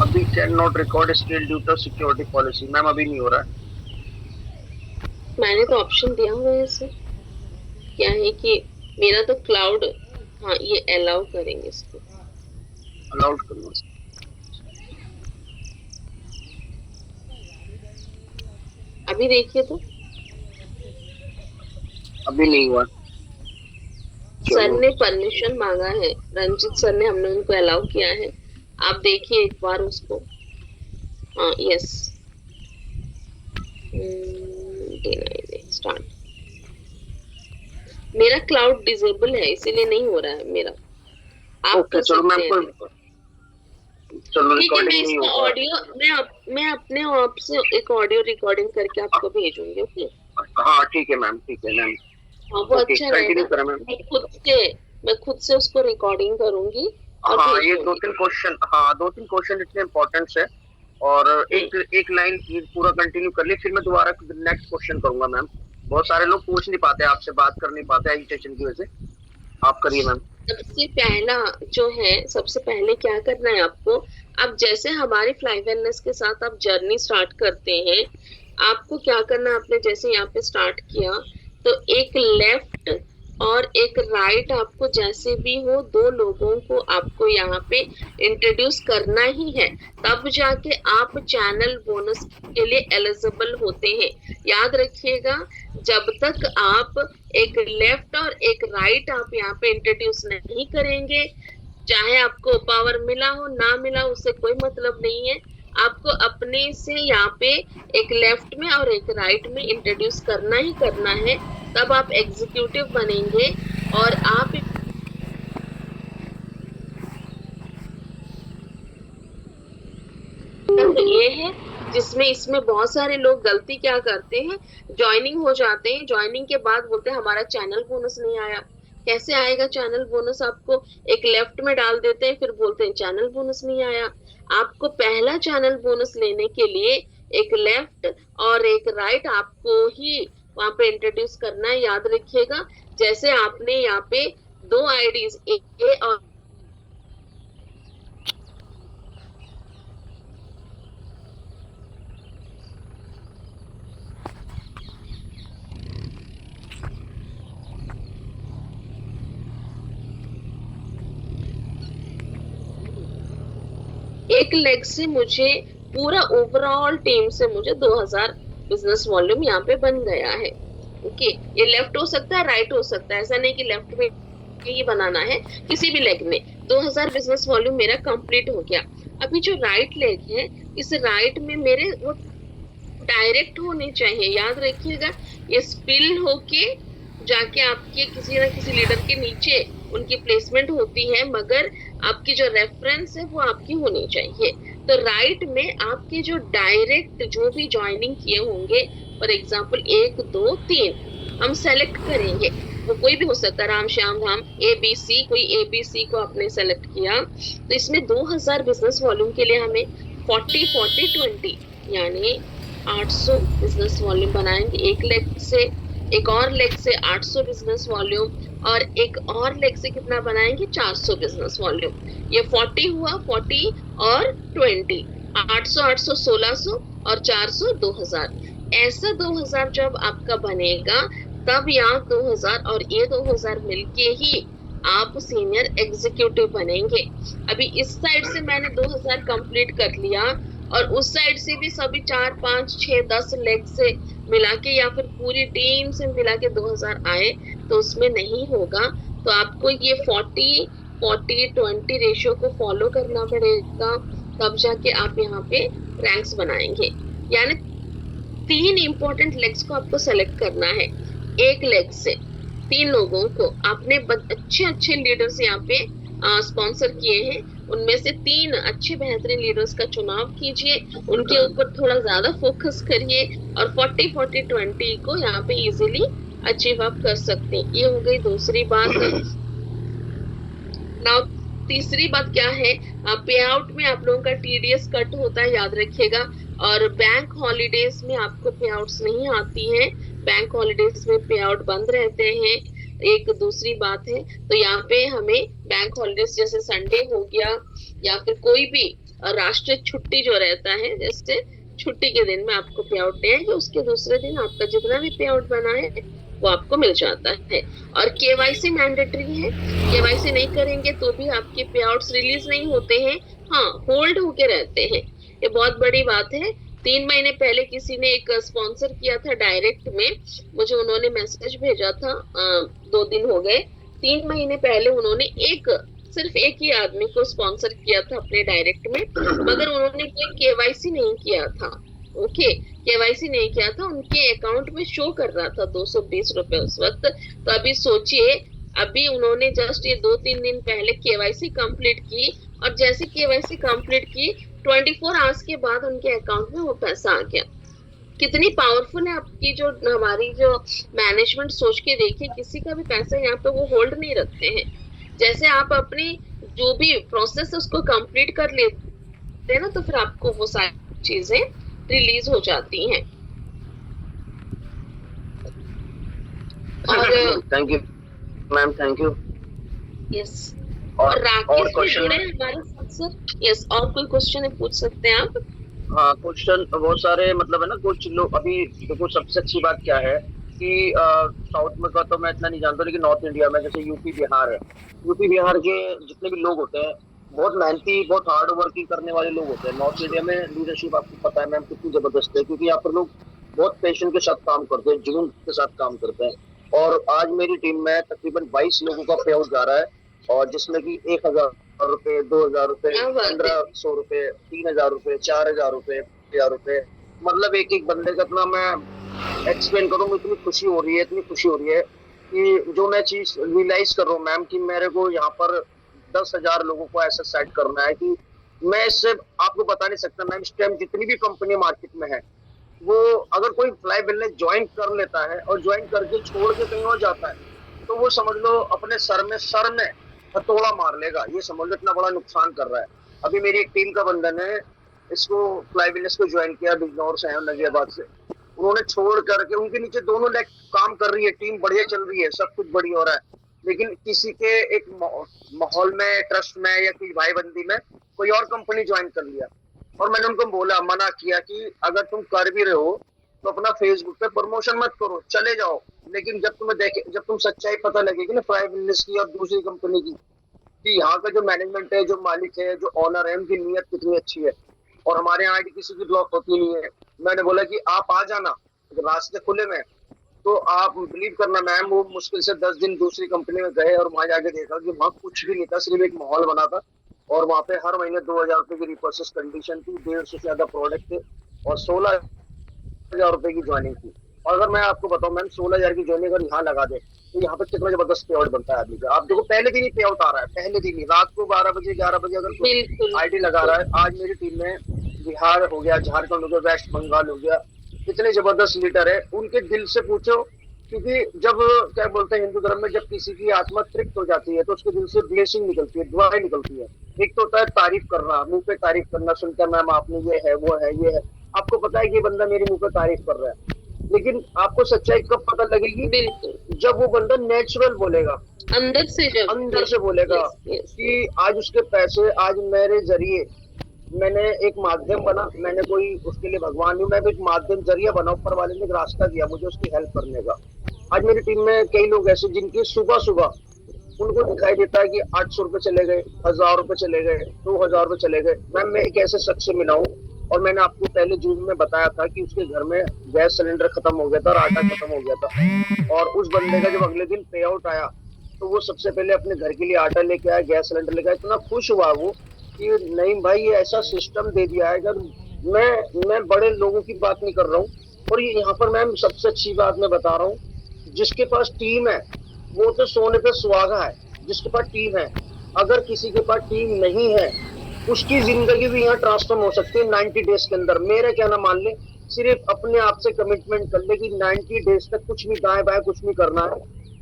अभी can not record still due to security policy. Ma'am अभी नहीं हो रहा है। मैंने तो ऑप्शन दिया हुआ है सर, क्या है कि मेरा तो क्लाउड, हाँ ये अलाउ करेंगे इसको, अलाउड करूंगा। अभी देखिए तो अभी नहीं हुआ। सर ने परमिशन मांगा है, रंजित सर ने, हमने उनको अलाउ किया है, आप देखिए एक बार उसको। हाँ यस, स्टार्ट। मेरा क्लाउड डिसेबल है इसीलिए नहीं हो रहा है मेरा। आप ओके चलो मैम, चलो ठीक है, मैं रिकॉर्डिंग नहीं इसका होगा। ऑडियो मैं अपने आप से एक ऑडियो रिकॉर्डिंग करके आपको भेजूंगी। ओके हाँ ठीक है मैम, ठीक है मैम। हाँ वो ओके, अच्छा कंटिन्यू रहेगा। करें मैम। मैं खुद से उसको रिकॉर्डिंग करूंगी और हाँ भेज ये दूंगी। 2-3 क्वेश्चन, हाँ 2-3 क्वेश्चन इतने इम्पोर्टेंट है। और एक लाइन पूरा कंटिन्यू कर ली, फिर मैं दोबारा नेक्स्ट क्वेश्चन करूंगा मैम। बहुत सारे लोग पूछ नहीं पाते, आपसे बात कर नहीं पाते एजिटेशन की वजह से। आप करिए मैम। सबसे पहला जो है, सबसे पहले क्या करना है आपको, अब जैसे हमारे फ्लाई वेलनेस के साथ आप जर्नी स्टार्ट करते हैं, आपको क्या करना है, आपने जैसे यहाँ पे स्टार्ट किया तो एक लेफ्ट और एक राइट आपको जैसे भी हो 2 लोगों को आपको यहाँ पे इंट्रोड्यूस करना ही है, तब जाके आप चैनल बोनस के लिए एलिजिबल होते हैं। याद रखिएगा, जब तक आप एक लेफ्ट और एक राइट आप यहाँ पे इंट्रोड्यूस नहीं करेंगे, चाहे आपको पावर मिला हो ना मिला उससे कोई मतलब नहीं है, आपको अपने से यहाँ पे एक लेफ्ट में और एक राइट में इंट्रोड्यूस करना ही करना है, तब आप एग्जीक्यूटिव बनेंगे। और आप ये है जिसमें इसमें बहुत सारे लोग गलती क्या करते हैं, ज्वाइनिंग हो जाते हैं, ज्वाइनिंग के बाद बोलते हैं हमारा चैनल बोनस नहीं आया। कैसे आएगा चैनल बोनस? आपको एक लेफ्ट में डाल देते हैं, फिर बोलते हैं चैनल बोनस नहीं आया। आपको पहला चैनल बोनस लेने के लिए एक लेफ्ट और एक राइट आपको ही वहां पे इंट्रोड्यूस करना है। याद रखिएगा, जैसे आपने यहाँ पे 2 आईडीज ए और एक लेग से मुझे पूरा ओवरऑल टीम से मुझे 2000 बिजनेस वॉल्यूम यहाँ पे बन गया है। ओके, ये लेफ्ट हो सकता है, राइट हो सकता है, ऐसा नहीं कि लेफ्ट में ही बनाना है, किसी भी लेग में 2000 बिजनेस वॉल्यूम मेरा कंप्लीट हो गया। अभी जो राइट लेग है, इस राइट में मेरे वो डायरेक्ट होने चाहिए। याद रखिएगा, ये स्पिल होके जाके आपके किसी ना किसी लीडर के नीचे उनकी प्लेसमेंट होती है, मगर आपकी जो रेफरेंस है वो आपकी होनी चाहिए। तो राइट में आपके जो डायरेक्ट जो भी ज्वाइनिंग किए होंगे, फॉर एग्जांपल 1 2 3 हम सेलेक्ट करेंगे, वो कोई भी हो सकता है, राम श्याम धाम ABC, कोई ABC को आपने सेलेक्ट किया, तो इसमें 2000 बिजनेस वॉल्यूम के लिए हमें 40 40 20 यानी 800 बिजनेस वॉल्यूम बनाएंगे। एक लेग से, एक और लेग से 800 बिजनेस वॉल्यूम, और एक और लेग से कितना बनाएंगे? 400 बिजनेस वॉल्यूम। ये 40 हुआ, 40 और 20, 800 800 1600 और 400 2000। ऐसा 2000 जब आपका बनेगा, तब यहाँ 2000 और ये 2000 मिलके ही आप सीनियर एग्जीक्यूटिव बनेंगे। अभी इस साइड से मैंने 2000 कंप्लीट कर लिया, और उस साइड से भी सभी 4 5 6 10 लेग से मिला के या फिर पूरी टीम से मिला के 2000 आए, तो उसमें नहीं होगा। तो आपको ये 40 40 20 रेशियो को फॉलो करना पड़ेगा, तब जाके आप यहाँ पे रैंक्स बनाएंगे। यानी 3 इंपॉर्टेंट लेग्स को आपको सेलेक्ट करना है। एक लेग से 3 लोगों को आपने अच्छे अच्छे लीडर्स यहाँ पे स्पॉन्सर किए हैं, उनमें से 3 अच्छे बेहतरीन लीडर्स का चुनाव कीजिए, उनके ऊपर थोड़ा ज्यादा फोकस करिए, और 40 40 20 को यहाँ पे इजीली अचीव आप कर सकते हैं। ये हो गई दूसरी बात। नाउ तीसरी बात क्या है, पे आउट में आप लोगों का TDS कट होता है, याद रखिएगा। और बैंक हॉलीडेज में आपको पे आउट्स नहीं आती है, बैंक हॉलीडेज में पे आउट बंद रहते हैं। एक दूसरी बात है, तो यहाँ पे हमें बैंक हॉलीडेज जैसे संडे हो गया, या फिर कोई भी राष्ट्रीय छुट्टी जो रहता है, जैसे छुट्टी के दिन में आपको पे आउट नहीं आएगा, उसके दूसरे दिन आपका जितना भी पे आउट बना है वो आपको मिल जाता है। और KYC मैंडेटरी है, KYC नहीं करेंगे तो भी आपके पे आउट्स रिलीज नहीं होते हैं, हाँ होल्ड होके रहते हैं। ये बहुत बड़ी बात है। 3 महीने पहले किसी ने एक स्पॉन्सर किया था डायरेक्ट में, मुझे उन्होंने मैसेज भेजा था, 2 दिन हो गए। 3 महीने पहले उन्होंने सिर्फ एक ही आदमी को स्पॉन्सर किया था अपने डायरेक्ट में, मगर उन्होंने कोई KYC नहीं किया था। ओके, KYC नहीं किया था, उनके अकाउंट में शो कर रहा था 220 रुपए उस वक्त। तो अभी सोचिए, अभी उन्होंने जस्ट ये 2-3 दिन पहले KYC कंप्लीट की, और जैसे KYC कंप्लीट की 24 आवर्स के बाद उनके अकाउंट में वो पैसा आ गया। कितनी पावरफुल है आपकी जो हमारी जो मैनेजमेंट। सोच के देखिए, किसी का भी पैसा यहाँ पे वो होल्ड नहीं रखते हैं। जैसे आप अपनी जो भी प्रोसेस है उसको कंप्लीट कर लेते हैं ना, तो फिर आपको वो सारी चीजें रिलीज हो जाती हैं। और thank you ma'am, thank you. Yes, और राकेश भी जुड़े हमारे साथ सर। यस, और कोई क्वेश्चन है पूछ सकते हैं आप। हाँ, क्वेश्चन बहुत सारे, मतलब है ना, कुछ लोग अभी देखो, सबसे अच्छी बात क्या है कि साउथ में का तो मैं इतना नहीं जानता, लेकिन नॉर्थ इंडिया में जैसे यूपी बिहार है, यूपी बिहार के जितने भी लोग होते हैं बहुत मेहनती, बहुत हार्ड वर्किंग करने वाले लोग होते हैं। नॉर्थ इंडिया में लीडरशिप आपको पता है मैम कितनी जबरदस्त है, क्योंकि यहाँ पर लोग बहुत पैशन के साथ काम करते हैं, जुनून के साथ काम करते हैं। और आज मेरी टीम में तकरीबन 22 लोगों का पे आउट जा रहा है, और जिसमें कि 1,000 रुपए, 2,000 रुपए, क्या बात है। 1,500 रुपए, 3,000 रुपए, 4,000 रुपए, 5,000 रुपए, मतलब एक एक बंदे का इतना मैं एक्सप्लेन करूँ, इतनी खुशी हो रही है, इतनी खुशी हो रही है कि जो मैं चीज रियलाइज कर रहा हूँ मैम, कि मेरे को यहाँ पर 10,000 लोगों को ऐसा सेट करना है कि मैं इससे आपको बता नहीं सकता मैम। इस टाइम जितनी भी कंपनी मार्केट में है, वो अगर कोई फ्लाई बिजनेस ज्वाइन कर लेता है और ज्वाइन करके छोड़ के कहीं और जाता है, तो वो समझ लो अपने सर में हथौड़ा मार लेगा। ये समझ लो इतना बड़ा नुकसान कर रहा है। अभी मेरी एक टीम का बंदा ने इसको फ्लाई बिजनेस को ज्वाइन किया, बिजनौर से है, नजियाबाद से। उन्होंने छोड़ करके, उनके नीचे दोनों लेग काम कर रही है, टीम बढ़िया चल रही है, सब कुछ बढ़िया हो रहा है, लेकिन किसी के एक माहौल में, ट्रस्ट में या किसी भाईबंदी में कोई और कंपनी ज्वाइन कर लिया। और मैंने उनको बोला, मना किया कि अगर तुम कर भी रहे हो तो अपना फेसबुक पे प्रमोशन मत करो, चले जाओ। लेकिन जब तुम सच्चाई पता लगेगी ना फ्लाई बिजनेस की और दूसरी कंपनी की, कि यहाँ का जो मैनेजमेंट है, जो मालिक है, जो ऑनर है, उनकी नीयत कितनी अच्छी है। और हमारे यहाँ आईडी किसी की ब्लॉक होती नहीं है। मैंने बोला कि आप आ जाना, रास्ते खुले में। तो आप बिलीव करना मैम, वो मुश्किल से 10 दिन दूसरी कंपनी में गए और वहां जाके देखा कि वहां कुछ भी नहीं था, सिर्फ एक माहौल बना था। और वहां पे हर महीने 2,000 रुपए की रिपर्चेस कंडीशन थी, 150 से ज्यादा प्रोडक्ट थे, और 16,000 रुपए की ज्वाइनिंग थी। और अगर मैं आपको बताऊं मैम, 16,000 की ज्वाइनिंग अगर यहाँ लगा दे तो यहाँ पे कितना जबरदस्त पे आउट बनता है आदमी का। आप देखो पहले दिन ही पे आउट आ रहा है, पहले दिन ही रात को 12 बजे 11 बजे अगर बिल्कुल। आईडी लगा रहा है। आज मेरी टीम में बिहार हो गया, झारखंड हो गया, वेस्ट बंगाल हो गया, इतने जबरदस्त लीडर है, उनके दिल से पूछो। क्योंकि जब क्या बोलते हैं हिंदू धर्म में, जब किसी की आत्मा तृप्त हो जाती है तो उसके दिल से ब्लेसिंग निकलती है, दुआएं निकलती है। एक तो होता है तारीफ करना, मुंह पे तारीफ करना, सुनकर मैम आपने ये है, वो है, ये है। आपको पता है कि ये बंदा मेरे मुंह पे तारीफ कर रहा है, लेकिन आपको सच्चाई कब पता लगेगी? बिल्कुल, जब वो बंदा नेचुरल बोलेगा, अंदर से, जब अंदर से बोलेगा कि आज उसके पैसे, आज मेरे जरिए मैंने एक माध्यम बना, मैंने कोई उसके लिए भगवान नहीं, मैं भी एक माध्यम जरिया बना, ऊपर वाले ने एक रास्ता दिया मुझे उसकी हेल्प करने का। आज मेरी टीम में कई लोग ऐसे जिनकी सुबह सुबह उनको दिखाई देता है कि 800 रुपए चले गए, 1,000 रुपए चले गए, 2,000 रुपए चले गए। मैं एक ऐसे शख्स से मिला हूँ, और मैंने आपको पहले जून में बताया था कि उसके घर में गैस सिलेंडर खत्म हो गया था और आटा खत्म हो गया था। और उस बंदे का जब अगले दिन पे आउट आया तो वो सबसे पहले अपने घर के लिए आटा लेके आया, गैस सिलेंडर लेके आया। इतना खुश हुआ वो कि नहीं भाई, ये ऐसा सिस्टम दे दिया है। अगर मैं बड़े लोगों की बात नहीं कर रहा हूँ, और ये यहाँ पर मैम सबसे अच्छी बात मैं बता रहा हूँ, जिसके पास टीम है वो तो सोने पे सुहागा है, जिसके पास टीम है। अगर किसी के पास टीम नहीं है, उसकी जिंदगी भी यहाँ ट्रांसफॉर्म हो सकती है 90 डेज के अंदर। मेरा कहना मान ले, सिर्फ अपने आप से कमिटमेंट कर ले कि 90 डेज तक कुछ भी दाएं बाएं कुछ नहीं करना है,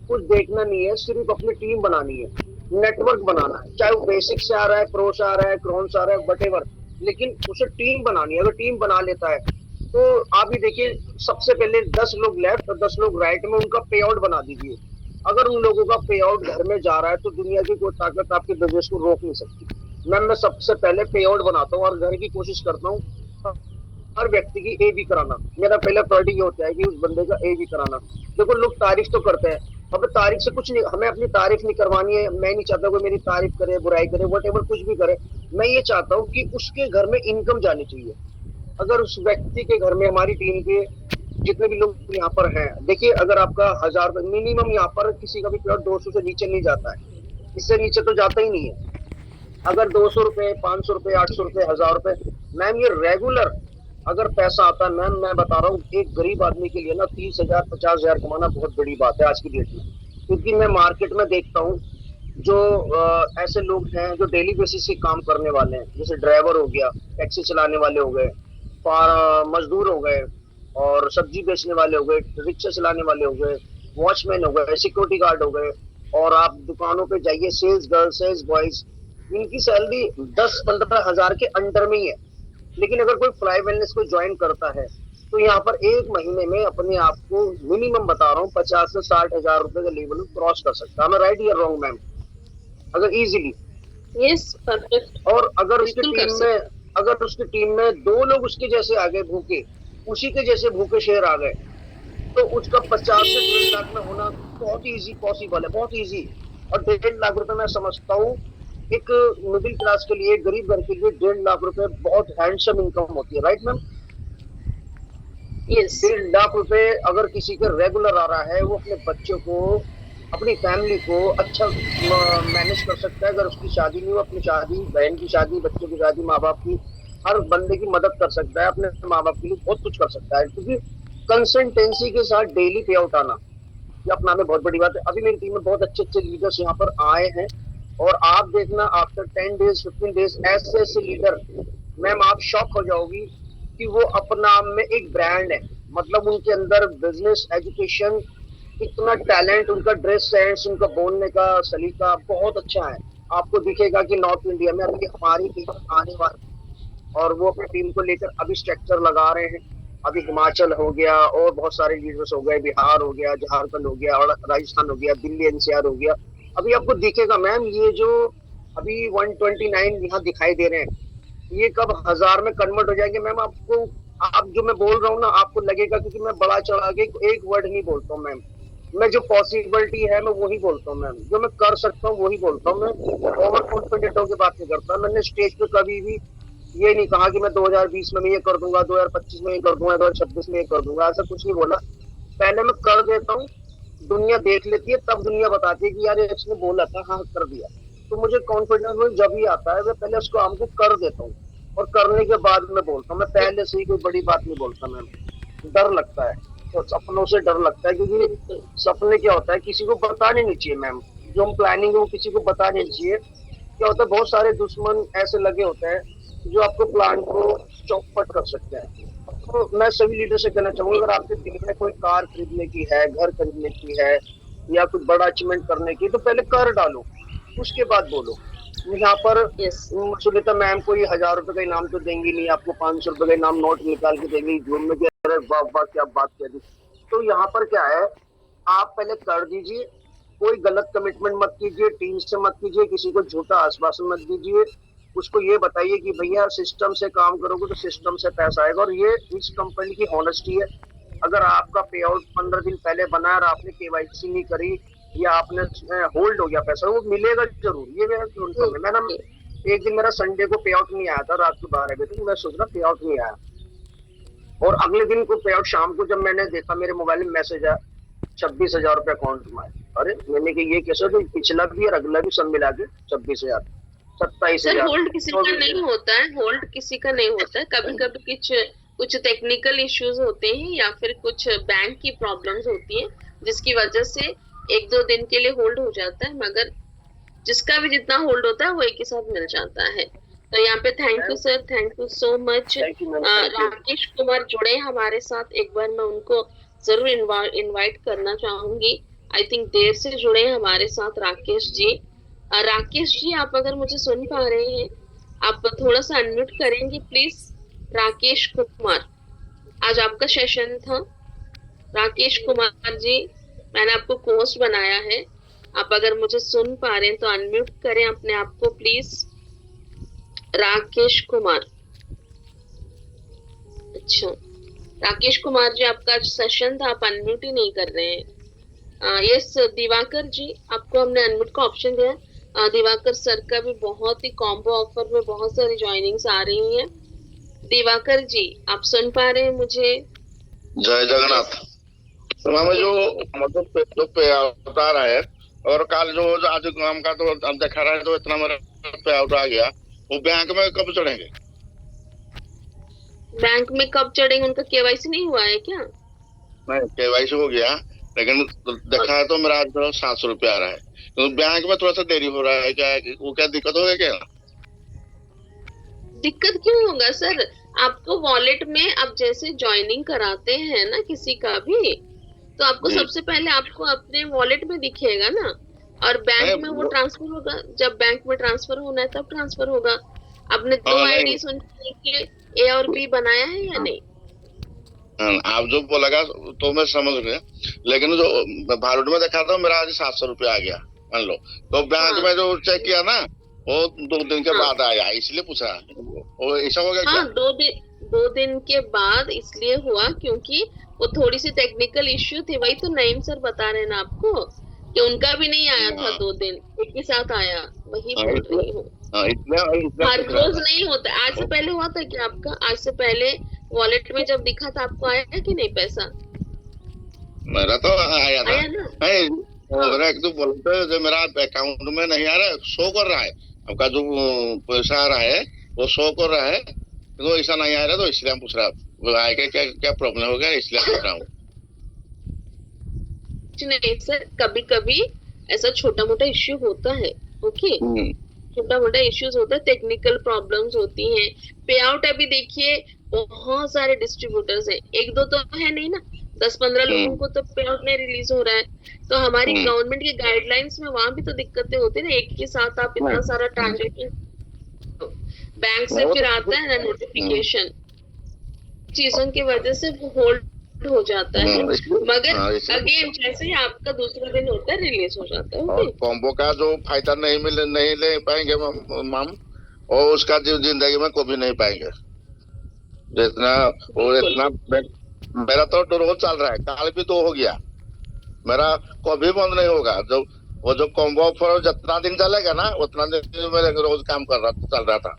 कुछ देखना नहीं है, सिर्फ अपनी टीम बनानी है, नेटवर्क बनाना है। चाहे वो बेसिक से आ रहा है, प्रो से आ रहा है, क्रोन से आ रहा है, वटेवर, लेकिन उसे टीम बनानी है। अगर टीम बना लेता है तो आप ही देखिए, सबसे पहले 10 लोग लेफ्ट और 10 लोग राइट में उनका पे आउट बना दीजिए। अगर उन लोगों का पे आउट घर में जा रहा है तो दुनिया की कोई ताकत आपके बिजनेस को रोक नहीं सकती। मैं सबसे पहले पे आउट बनाता हूँ और घर की कोशिश करता हूँ हर व्यक्ति की ए बी कराना। मेरा पहला प्रायोरिटी ये होता है कि उस बंदे का ए बी कराना। देखो लोग तारीफ तो करते हैं, अब तारीफ से कुछ नहीं, हमें अपनी तारीफ नहीं करवानी है। मैं नहीं चाहता कोई मेरी तारीफ करे, बुराई करे, वटेवर कुछ भी करे। मैं ये चाहता हूँ कि उसके घर में इनकम जानी चाहिए। अगर उस व्यक्ति के घर में, हमारी टीम के जितने भी लोग यहाँ पर हैं, देखिए अगर आपका 1,000 मिनिमम यहाँ पर किसी का भी प्लॉट 200 से नीचे नहीं जाता है, इससे नीचे तो जाता ही नहीं है। अगर 200 रुपए, 500 रुपए, 800 रुपए, 1,000 रुपए, मैम ये रेगुलर अगर पैसा आता है, मैम मैं बता रहा हूँ एक गरीब आदमी के लिए ना 30,000 50,000 कमाना बहुत बड़ी बात है आज की डेट में। क्योंकि मैं मार्केट में देखता हूँ जो ऐसे लोग हैं जो डेली बेसिस से काम करने वाले हैं, जैसे ड्राइवर हो गया, टैक्सी चलाने वाले हो गए, मजदूर हो गए, और सब्जी बेचने वाले हो गए, रिक्शा चलाने वाले हो गए, वॉचमैन हो गए, सिक्योरिटी गार्ड हो गए, और आप दुकानों पे जाइए, सेल्स गर्ल, सेल्स बॉयज, इनकी सैलरी 10-15 हजार के अंडर में ही है। लेकिन अगर कोई फ्लाई वेलनेस को ज्वाइन करता है तो यहाँ पर एक महीने में अपने आप को मिनिमम बता रहा हूँ 50 से 60 हजार रुपए का लेवल क्रॉस कर सकता है। राइट या रॉन्ग मैम? अगर इजीली, यस, परफेक्ट। और अगर उसकी टीम में 2 लोग उसके जैसे आ गए भूखे, उसी के जैसे भूखे शेर आ गए, तो उसका 50 से 1.5 लाख में होना बहुत इजी पॉसिबल है, बहुत इजी। और 1.5 लाख रुपए मैं समझता हूँ एक मिडिल क्लास के लिए, गरीब घर के लिए 1.5 लाख रुपए बहुत हैंडसम इनकम होती है, राइट मैम? यस। 1.5 लाख रुपए अगर किसी का रेगुलर आ रहा है, वो अपने बच्चों को, अपनी फैमिली को अच्छा मैनेज कर सकता है। अगर उसकी शादी नहीं हो, अपनी शादी, बहन की शादी, बच्चों की शादी, माँ बाप की, हर बंदे की मदद कर सकता है, अपने माँ बाप के लिए बहुत कुछ कर सकता है। क्योंकि कंसिस्टेंसी के साथ डेली पे आउट आना, ये अपना में बहुत बड़ी बात है। अभी मेरी टीम में बहुत अच्छे अच्छे लीडर्स यहाँ पर आए हैं, और आप देखना आफ्टर 10 डेज 15 डेज ऐसे ऐसे लीडर, मैम आप शॉक हो जाओगी कि वो अपना में एक ब्रांड है। मतलब उनके अंदर बिजनेस, एजुकेशन, इतना टैलेंट, उनका ड्रेस सेंस, उनका बोलने का सलीका बहुत अच्छा है। आपको दिखेगा कि नॉर्थ इंडिया में अभी हमारी टीम आने वाली, और वो अपनी टीम को लेकर अभी स्ट्रक्चर लगा रहे हैं। अभी हिमाचल हो गया, और बहुत सारे लीडर्स हो गए, बिहार हो गया, झारखंड हो गया, और राजस्थान हो गया, दिल्ली एनसीआर हो गया। अभी आपको दिखेगा मैम, ये जो अभी 129 यहाँ दिखाई दे रहे हैं, ये कब 1000 में कन्वर्ट हो जाएंगे मैम? आपको, आप जो मैं बोल रहा हूँ ना, आपको लगेगा, क्योंकि मैं बड़ा चढ़ा के एक वर्ड नहीं बोलता हूँ मैम। मैं जो पॉसिबिलिटी है मैं वही बोलता हूँ मैम, जो मैं कर सकता हूँ वही बोलता हूँ। मैं ओवर कॉन्फिडेंट होकर बात नहीं करता। मैंने स्टेज पे कभी भी ये नहीं कहा कि मैं 2020 में मैं ये कर दूंगा, 2025 में ये कर दूंगा, 2026 में ये कर दूंगा, ऐसा कुछ नहीं बोला। पहले मैं कर देता हूँ, दुनिया देख लेती है, तब दुनिया बताती है कि यार इसने बोला था, हाँ कर दिया। तो मुझे कॉन्फिडेंस जब ही आता है, मैं पहले उसको काम को कर देता हूँ, और करने के बाद मैं बोलता हूँ। मैं पहले से ही कोई बड़ी बात नहीं बोलता मैम। डर लगता है, तो सपनों से डर लगता है, क्योंकि बिल्कुल। सपने क्या होता है, किसी को बताने नहीं चाहिए मैम। जो हम प्लानिंग है वो किसी को बताने नहीं चाहिए। क्या होता है, बहुत सारे दुश्मन ऐसे लगे होते हैं जो आपको प्लान को चौपट कर सकते हैं। तो मैं सभी लीडर से कहना चाहूंगा, अगर आपके दिल में कोई कार खरीदने की है, घर खरीदने की है, या कुछ बड़ा अचीवमेंट करने की, तो पहले कर डालो, उसके बाद बोलो। यहाँ पर यस। सुनीता मैम कोई 1000 रुपए का इनाम तो देंगी नहीं, आपको 500 रुपए का इनाम नोट निकाल के देंगी जून में, अरे वाह वाह क्या बात कह दी। तो यहाँ पर क्या है, आप पहले कर दीजिए, कोई गलत कमिटमेंट मत कीजिए, टीम से मत कीजिए, किसी को झूठा आश्वासन मत दीजिए। उसको ये बताइए कि भैया सिस्टम से काम करोगे तो सिस्टम से पैसा आएगा, और ये इस कंपनी की हॉनेस्टी है। अगर आपका पे आउट 15 दिन पहले बना और आपने केवाईसी नहीं करी, या आपने होल्ड हो गया पैसा, वो मिलेगा जरूर, ये मेरा कंफर्म है। मैंने एक दिन मेरा संडे को पे आउट नहीं आया था, रात को 12 बजे तक मैं सोच रहा पे आउट नहीं आया, और अगले दिन को पे आउट शाम को जब मैंने देखा, मेरे मोबाइल में मैसेज आया 26,000 रुपए अकाउंट में आए। अरे मैंने कहा ये कैसे, तो पिछला भी और अगला भी सब मिला के 26,000, सर 27,000, होल्ड किसी का नहीं होता है, होल्ड किसी का नहीं होता है। कभी कभी कुछ कुछ टेक्निकल इश्यूज होते हैं, या फिर कुछ बैंक की प्रॉब्लम्स होती है, जिसकी वजह से 1-2 दिन के लिए होल्ड हो जाता है, मगर जिसका भी जितना होल्ड होता है वो एक ही साथ मिल जाता है। तो यहाँ पे thank you sir, thank you so much. Rakesh Kumar जुड़े हमारे साथ, एक बार मैं उनको जरूर इनवाइट करना चाहूंगी। आई थिंक देर से जुड़े हैं हमारे साथ राकेश जी। राकेश जी, आप अगर मुझे सुन पा रहे हैं, आप थोड़ा सा अनम्यूट करेंगे प्लीज। राकेश कुमार, आज आपका सेशन था। राकेश कुमार जी, मैंने आपको पोस्ट बनाया है, आप अगर मुझे सुन पा रहे हैं तो अनम्यूट करें अपने आप को प्लीज। राकेश कुमार, अच्छा राकेश कुमार जी, आपका सेशन था, आप अनम्यूट ही नहीं कर रहे हैं। यस दिवाकर जी, आपको हमने अनम्यूट का ऑप्शन दिया। दिवाकर सर का भी बहुत ही कॉम्बो ऑफर में बहुत सारी ज्वाइनिंग्स आ रही हैं। दिवाकर जी, आप सुन पा रहे हैं मुझे? जय जगन्नाथ। तो जो मतलब जो पे आउट आ रहा है, और कल जो आज काम का तो अब देखा रहा है, तो इतना मेरा पे आउट आ गया, वो बैंक में कब चढ़ेंगे? बैंक में कब चढ़ेंगे? उनका केवाईसी नहीं हुआ है क्या? नहीं, केवाईसी हो गया, लेकिन देखा है तो मेरा आज तो 700 रुपया आ रहा है। तो बैंक में थोड़ा सा देरी हो रहा है, क्या वो क्या दिक्कत हो गई क्या? दिक्कत क्यों होगा सर? आपको वॉलेट में आप जैसे ज्वाइनिंग कराते हैं ना किसी का भी, तो आपको सबसे पहले आपको अपने वॉलेट में दिखेगा ना, और बैंक में वो ट्रांसफर होगा। जब बैंक में ट्रांसफर होना है तब ट्रांसफर होगा। आपने 2 आईडी के ए और बी बनाया है या नहीं? आप जो बोलेगा तो मैं समझ गया, लेकिन जो भारत में देखा था मेरा आज 700 रुपया आ गया मान लो, तो बैंक में जो चेक किया ना वो 2 दिन के बाद आया, इसलिए पूछा वो ऐसा हो गया क्या? 2 दिन के बाद इसलिए हुआ क्योंकि वो थोड़ी सी टेक्निकल इश्यू थी। वही तो नईम सर बता रहे हैं ना आपको कि उनका भी नहीं आया था, 2 दिन एक ही साथ आया। वही बोल रही हूँ। हर रोज नहीं होता। आज से पहले हुआ था क्या आपका? आज से पहले वॉलेट में जब दिखा था आपको आया कि नहीं पैसा? मेरा तो आया था। आया ना? मेरा एक तो बोलते जो मेरा अकाउंट में नहीं आ रहा है, शो कर रहा है आपका जो पैसा आ रहा है वो शो कर रहा है, तो ऐसा नहीं आ रहा, तो इसलिए हम पूछ रहा वो आएगा क्या, क्या प्रॉब्लम हो गया, इसलिए पूछ रहा हूँ। नहीं सर, कभी कभी ऐसा छोटा मोटा इश्यू होता है। ओके, छोटा मोटा इश्यूज होता है, टेक्निकल प्रॉब्लम्स होती हैं। पे आउट अभी देखिए बहुत सारे डिस्ट्रीब्यूटर्स हैं, एक दो तो है नहीं ना, 10-15 लोगों को तो पे आउट नहीं रिलीज हो रहा है। तो हमारी गवर्नमेंट की गाइडलाइंस में वहां भी तो दिक्कतें होती है ना, एक ही साथ आप इतना सारा ट्रांजेक्शन बैंक से फिर आता है ना नोटिफिकेशन, चीजों की वजह से वो होल्ड हो जाता है। मगर अगेन जैसे ही आपका दूसरा दिन होता है रिलीज हो जाता है। और कॉम्बो का जो फायदा नहीं ले पाएंगे मैम, और उसका जिंदगी में कभी नहीं पाएंगे जितना वो इतना। मेरा तो रोज चल रहा है, कल भी तो हो गया, मेरा कभी बंद नहीं होगा। जो वो जो कॉम्बो ऑफर जितना दिन चलेगा ना उतना दिन मेरे रोज काम चल रहा था।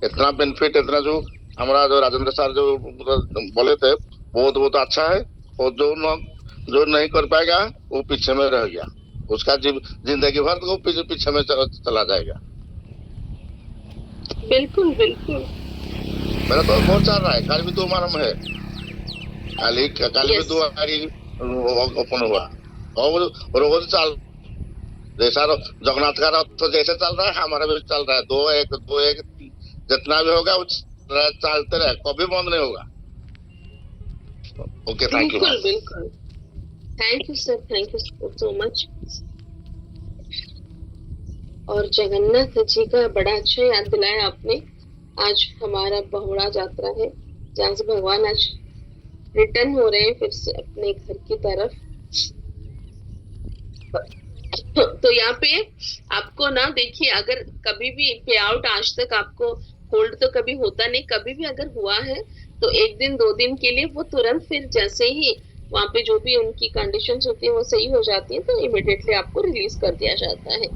इतना बेनिफिट, इतना जो हमारा जो राजेंद्र सर जो बोले थे बहुत अच्छा है। और जो नहीं कर पाएगा वो पीछे में रह गया, उसका जिंदगी भर तो पीछे में चला जाएगा। बिल्कुल बिल्कुल, मेरा तो बहुत चल रहा है, कल भी तो मालूम है, कल भी तो ओपन हुआ और रोज चल, जैसा जगन्नाथ का रथ तो जैसे चल रहा है हमारा भी चल रहा है। 2-1 जितना भी होगा वो चलते रहे, कभी बंद नहीं होगा। Okay, thank you. बिल्कुल, thank you sir, thank you so much. और जगन्नाथ जी का बड़ा अच्छा याद दिलाया आपने। आज हमारा बहुड़ा यात्रा है जहाँ से भगवान आज रिटर्न हो रहे हैं फिर से अपने घर की तरफ। तो यहाँ पे आपको ना देखिए, अगर कभी भी पे आउट आज तक आपको होल्ड तो कभी होता नहीं, कभी भी अगर हुआ है तो 1 दिन 2 दिन के लिए वो तुरंत फिर जैसे ही वहाँ पे जो भी उनकी कंडीशंस होती है वो सही हो जाती है तो इमिडिएटली आपको रिलीज कर दिया जाता है।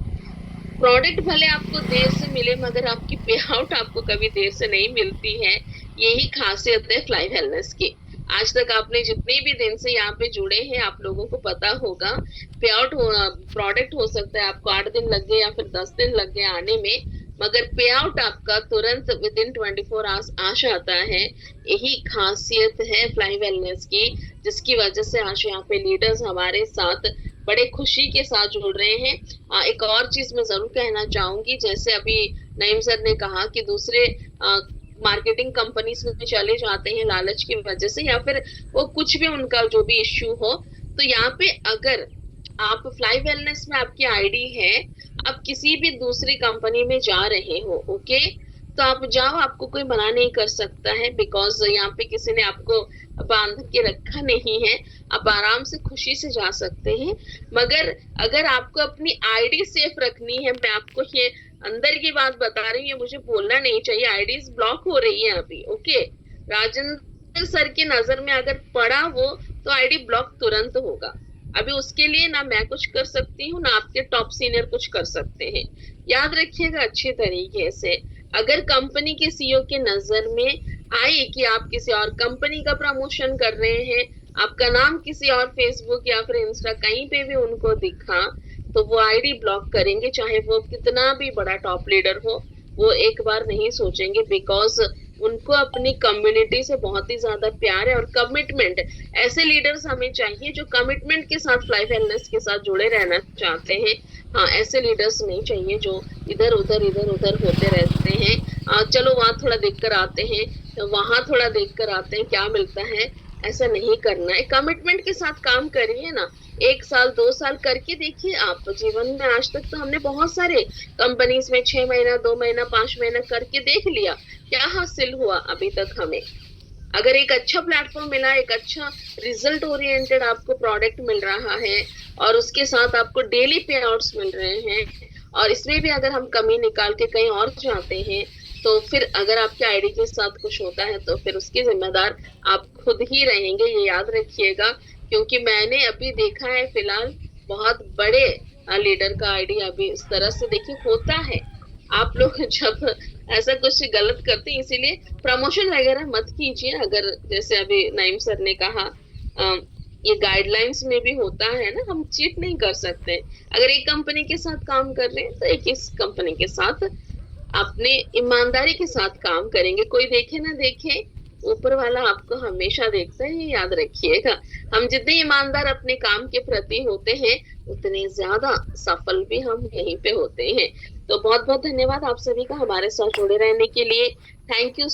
प्रोडक्ट भले आपको देर से मिले मगर आपकी पे आउट आपको कभी देर से नहीं मिलती है। यही खासियत है फ्लाई वेलनेस की। आज तक आपने जितने भी दिन से यहाँ पे जुड़े हैं आप लोगों को पता होगा पे आउट प्रोडक्ट हो सकता है आपको 8 दिन लग गए या फिर 10 दिन लग गए आने में, मगर पे आउट आपका तुरंत विद इन 24 आवर्स आ जाता है। यही खासियत है फ्लाई वेलनेस की, जिसकी वजह से आज यहाँ पे लीडर्स हमारे साथ बड़े खुशी के साथ जुड़ रहे हैं। एक और चीज मैं जरूर कहना चाहूंगी, जैसे अभी नईम सर ने कहा कि दूसरे मार्केटिंग कंपनीज में चले जाते हैं लालच की वजह से या फिर वो कुछ भी उनका जो भी इश्यू हो, तो यहाँ पे अगर आप फ्लाई वेलनेस में आपकी आईडी है, आप किसी भी दूसरी कंपनी में जा रहे हो, ओके, तो आप जाओ, आपको कोई मना नहीं कर सकता है, बिकॉज यहाँ पे किसी ने आपको बांध के रखा नहीं है। आप आराम से खुशी से जा सकते हैं। मगर अगर आपको अपनी आईडी सेफ रखनी है, मैं आपको ये अंदर की बात बता रही हूँ, मुझे बोलना नहीं चाहिए, आईडीज ब्लॉक हो रही है अभी, ओके। राजेंद्र सर की नजर में अगर पड़ा वो तो आईडी ब्लॉक तुरंत होगा। अभी उसके लिए ना मैं कुछ कर सकती हूँ ना आपके टॉप सीनियर कुछ कर सकते हैं। याद रखिएगा अच्छे तरीके से, अगर कंपनी के सीईओ के नजर में आए कि आप किसी और कंपनी का प्रमोशन कर रहे हैं, आपका नाम किसी और फेसबुक या फिर इंस्टा कहीं पे भी उनको दिखा, तो वो आईडी ब्लॉक करेंगे, चाहे वो कितना भी बड़ा टॉप लीडर हो, वो एक बार नहीं सोचेंगे, बिकॉज उनको अपनी कम्युनिटी से बहुत ही ज्यादा प्यार है और कमिटमेंट। ऐसे लीडर्स हमें चाहिए जो कमिटमेंट के साथ फ्लाई वेलनेस के साथ जुड़े रहना चाहते हैं। हाँ, ऐसे लीडर्स नहीं चाहिए जो इधर उधर होते रहते हैं। चलो वहाँ थोड़ा देख कर आते हैं, वहां थोड़ा देख कर आते हैं क्या मिलता है, ऐसा नहीं करना है। कमिटमेंट के साथ काम करिए ना, 1 साल 2 साल करके देखिए आप। जीवन में आज तक तो हमने बहुत सारे कंपनीज में 6 महीना 2 महीना 5 महीना करके देख लिया, क्या हासिल हुआ अभी तक हमें। अगर एक अच्छा प्लेटफॉर्म मिला, एक अच्छा रिजल्ट ओरिएंटेड आपको प्रोडक्ट मिल रहा है और उसके साथ आपको डेली पे आउट्स मिल रहे हैं, और इसमें भी अगर हम कमी निकाल के कहीं और जाते हैं तो फिर अगर आपके आईडी के साथ कुछ होता है तो फिर उसकी जिम्मेदार आप खुद ही रहेंगे, ये याद रखिएगा। क्योंकि मैंने अभी देखा है फिलहाल बहुत बड़े लीडर का आईडी अभी इस तरह से देखिए होता है। आप लोग जब ऐसा कुछ गलत करते हैं, इसीलिए प्रमोशन वगैरह मत कीजिए। अगर जैसे अभी नईम सर ने कहा ये गाइडलाइंस में भी होता है ना, हम चीट नहीं कर सकते। अगर एक कंपनी के साथ काम कर रहे हैं तो एक इस कंपनी के साथ अपने ईमानदारी के साथ काम करेंगे। कोई देखे ना देखे, ऊपर वाला आपको हमेशा देखता है, ये याद रखिएगा। हम जितने ईमानदार अपने काम के प्रति होते हैं उतने ज्यादा सफल भी हम यहीं पे होते हैं। तो बहुत बहुत धन्यवाद आप सभी का हमारे साथ जुड़े रहने के लिए। Thank you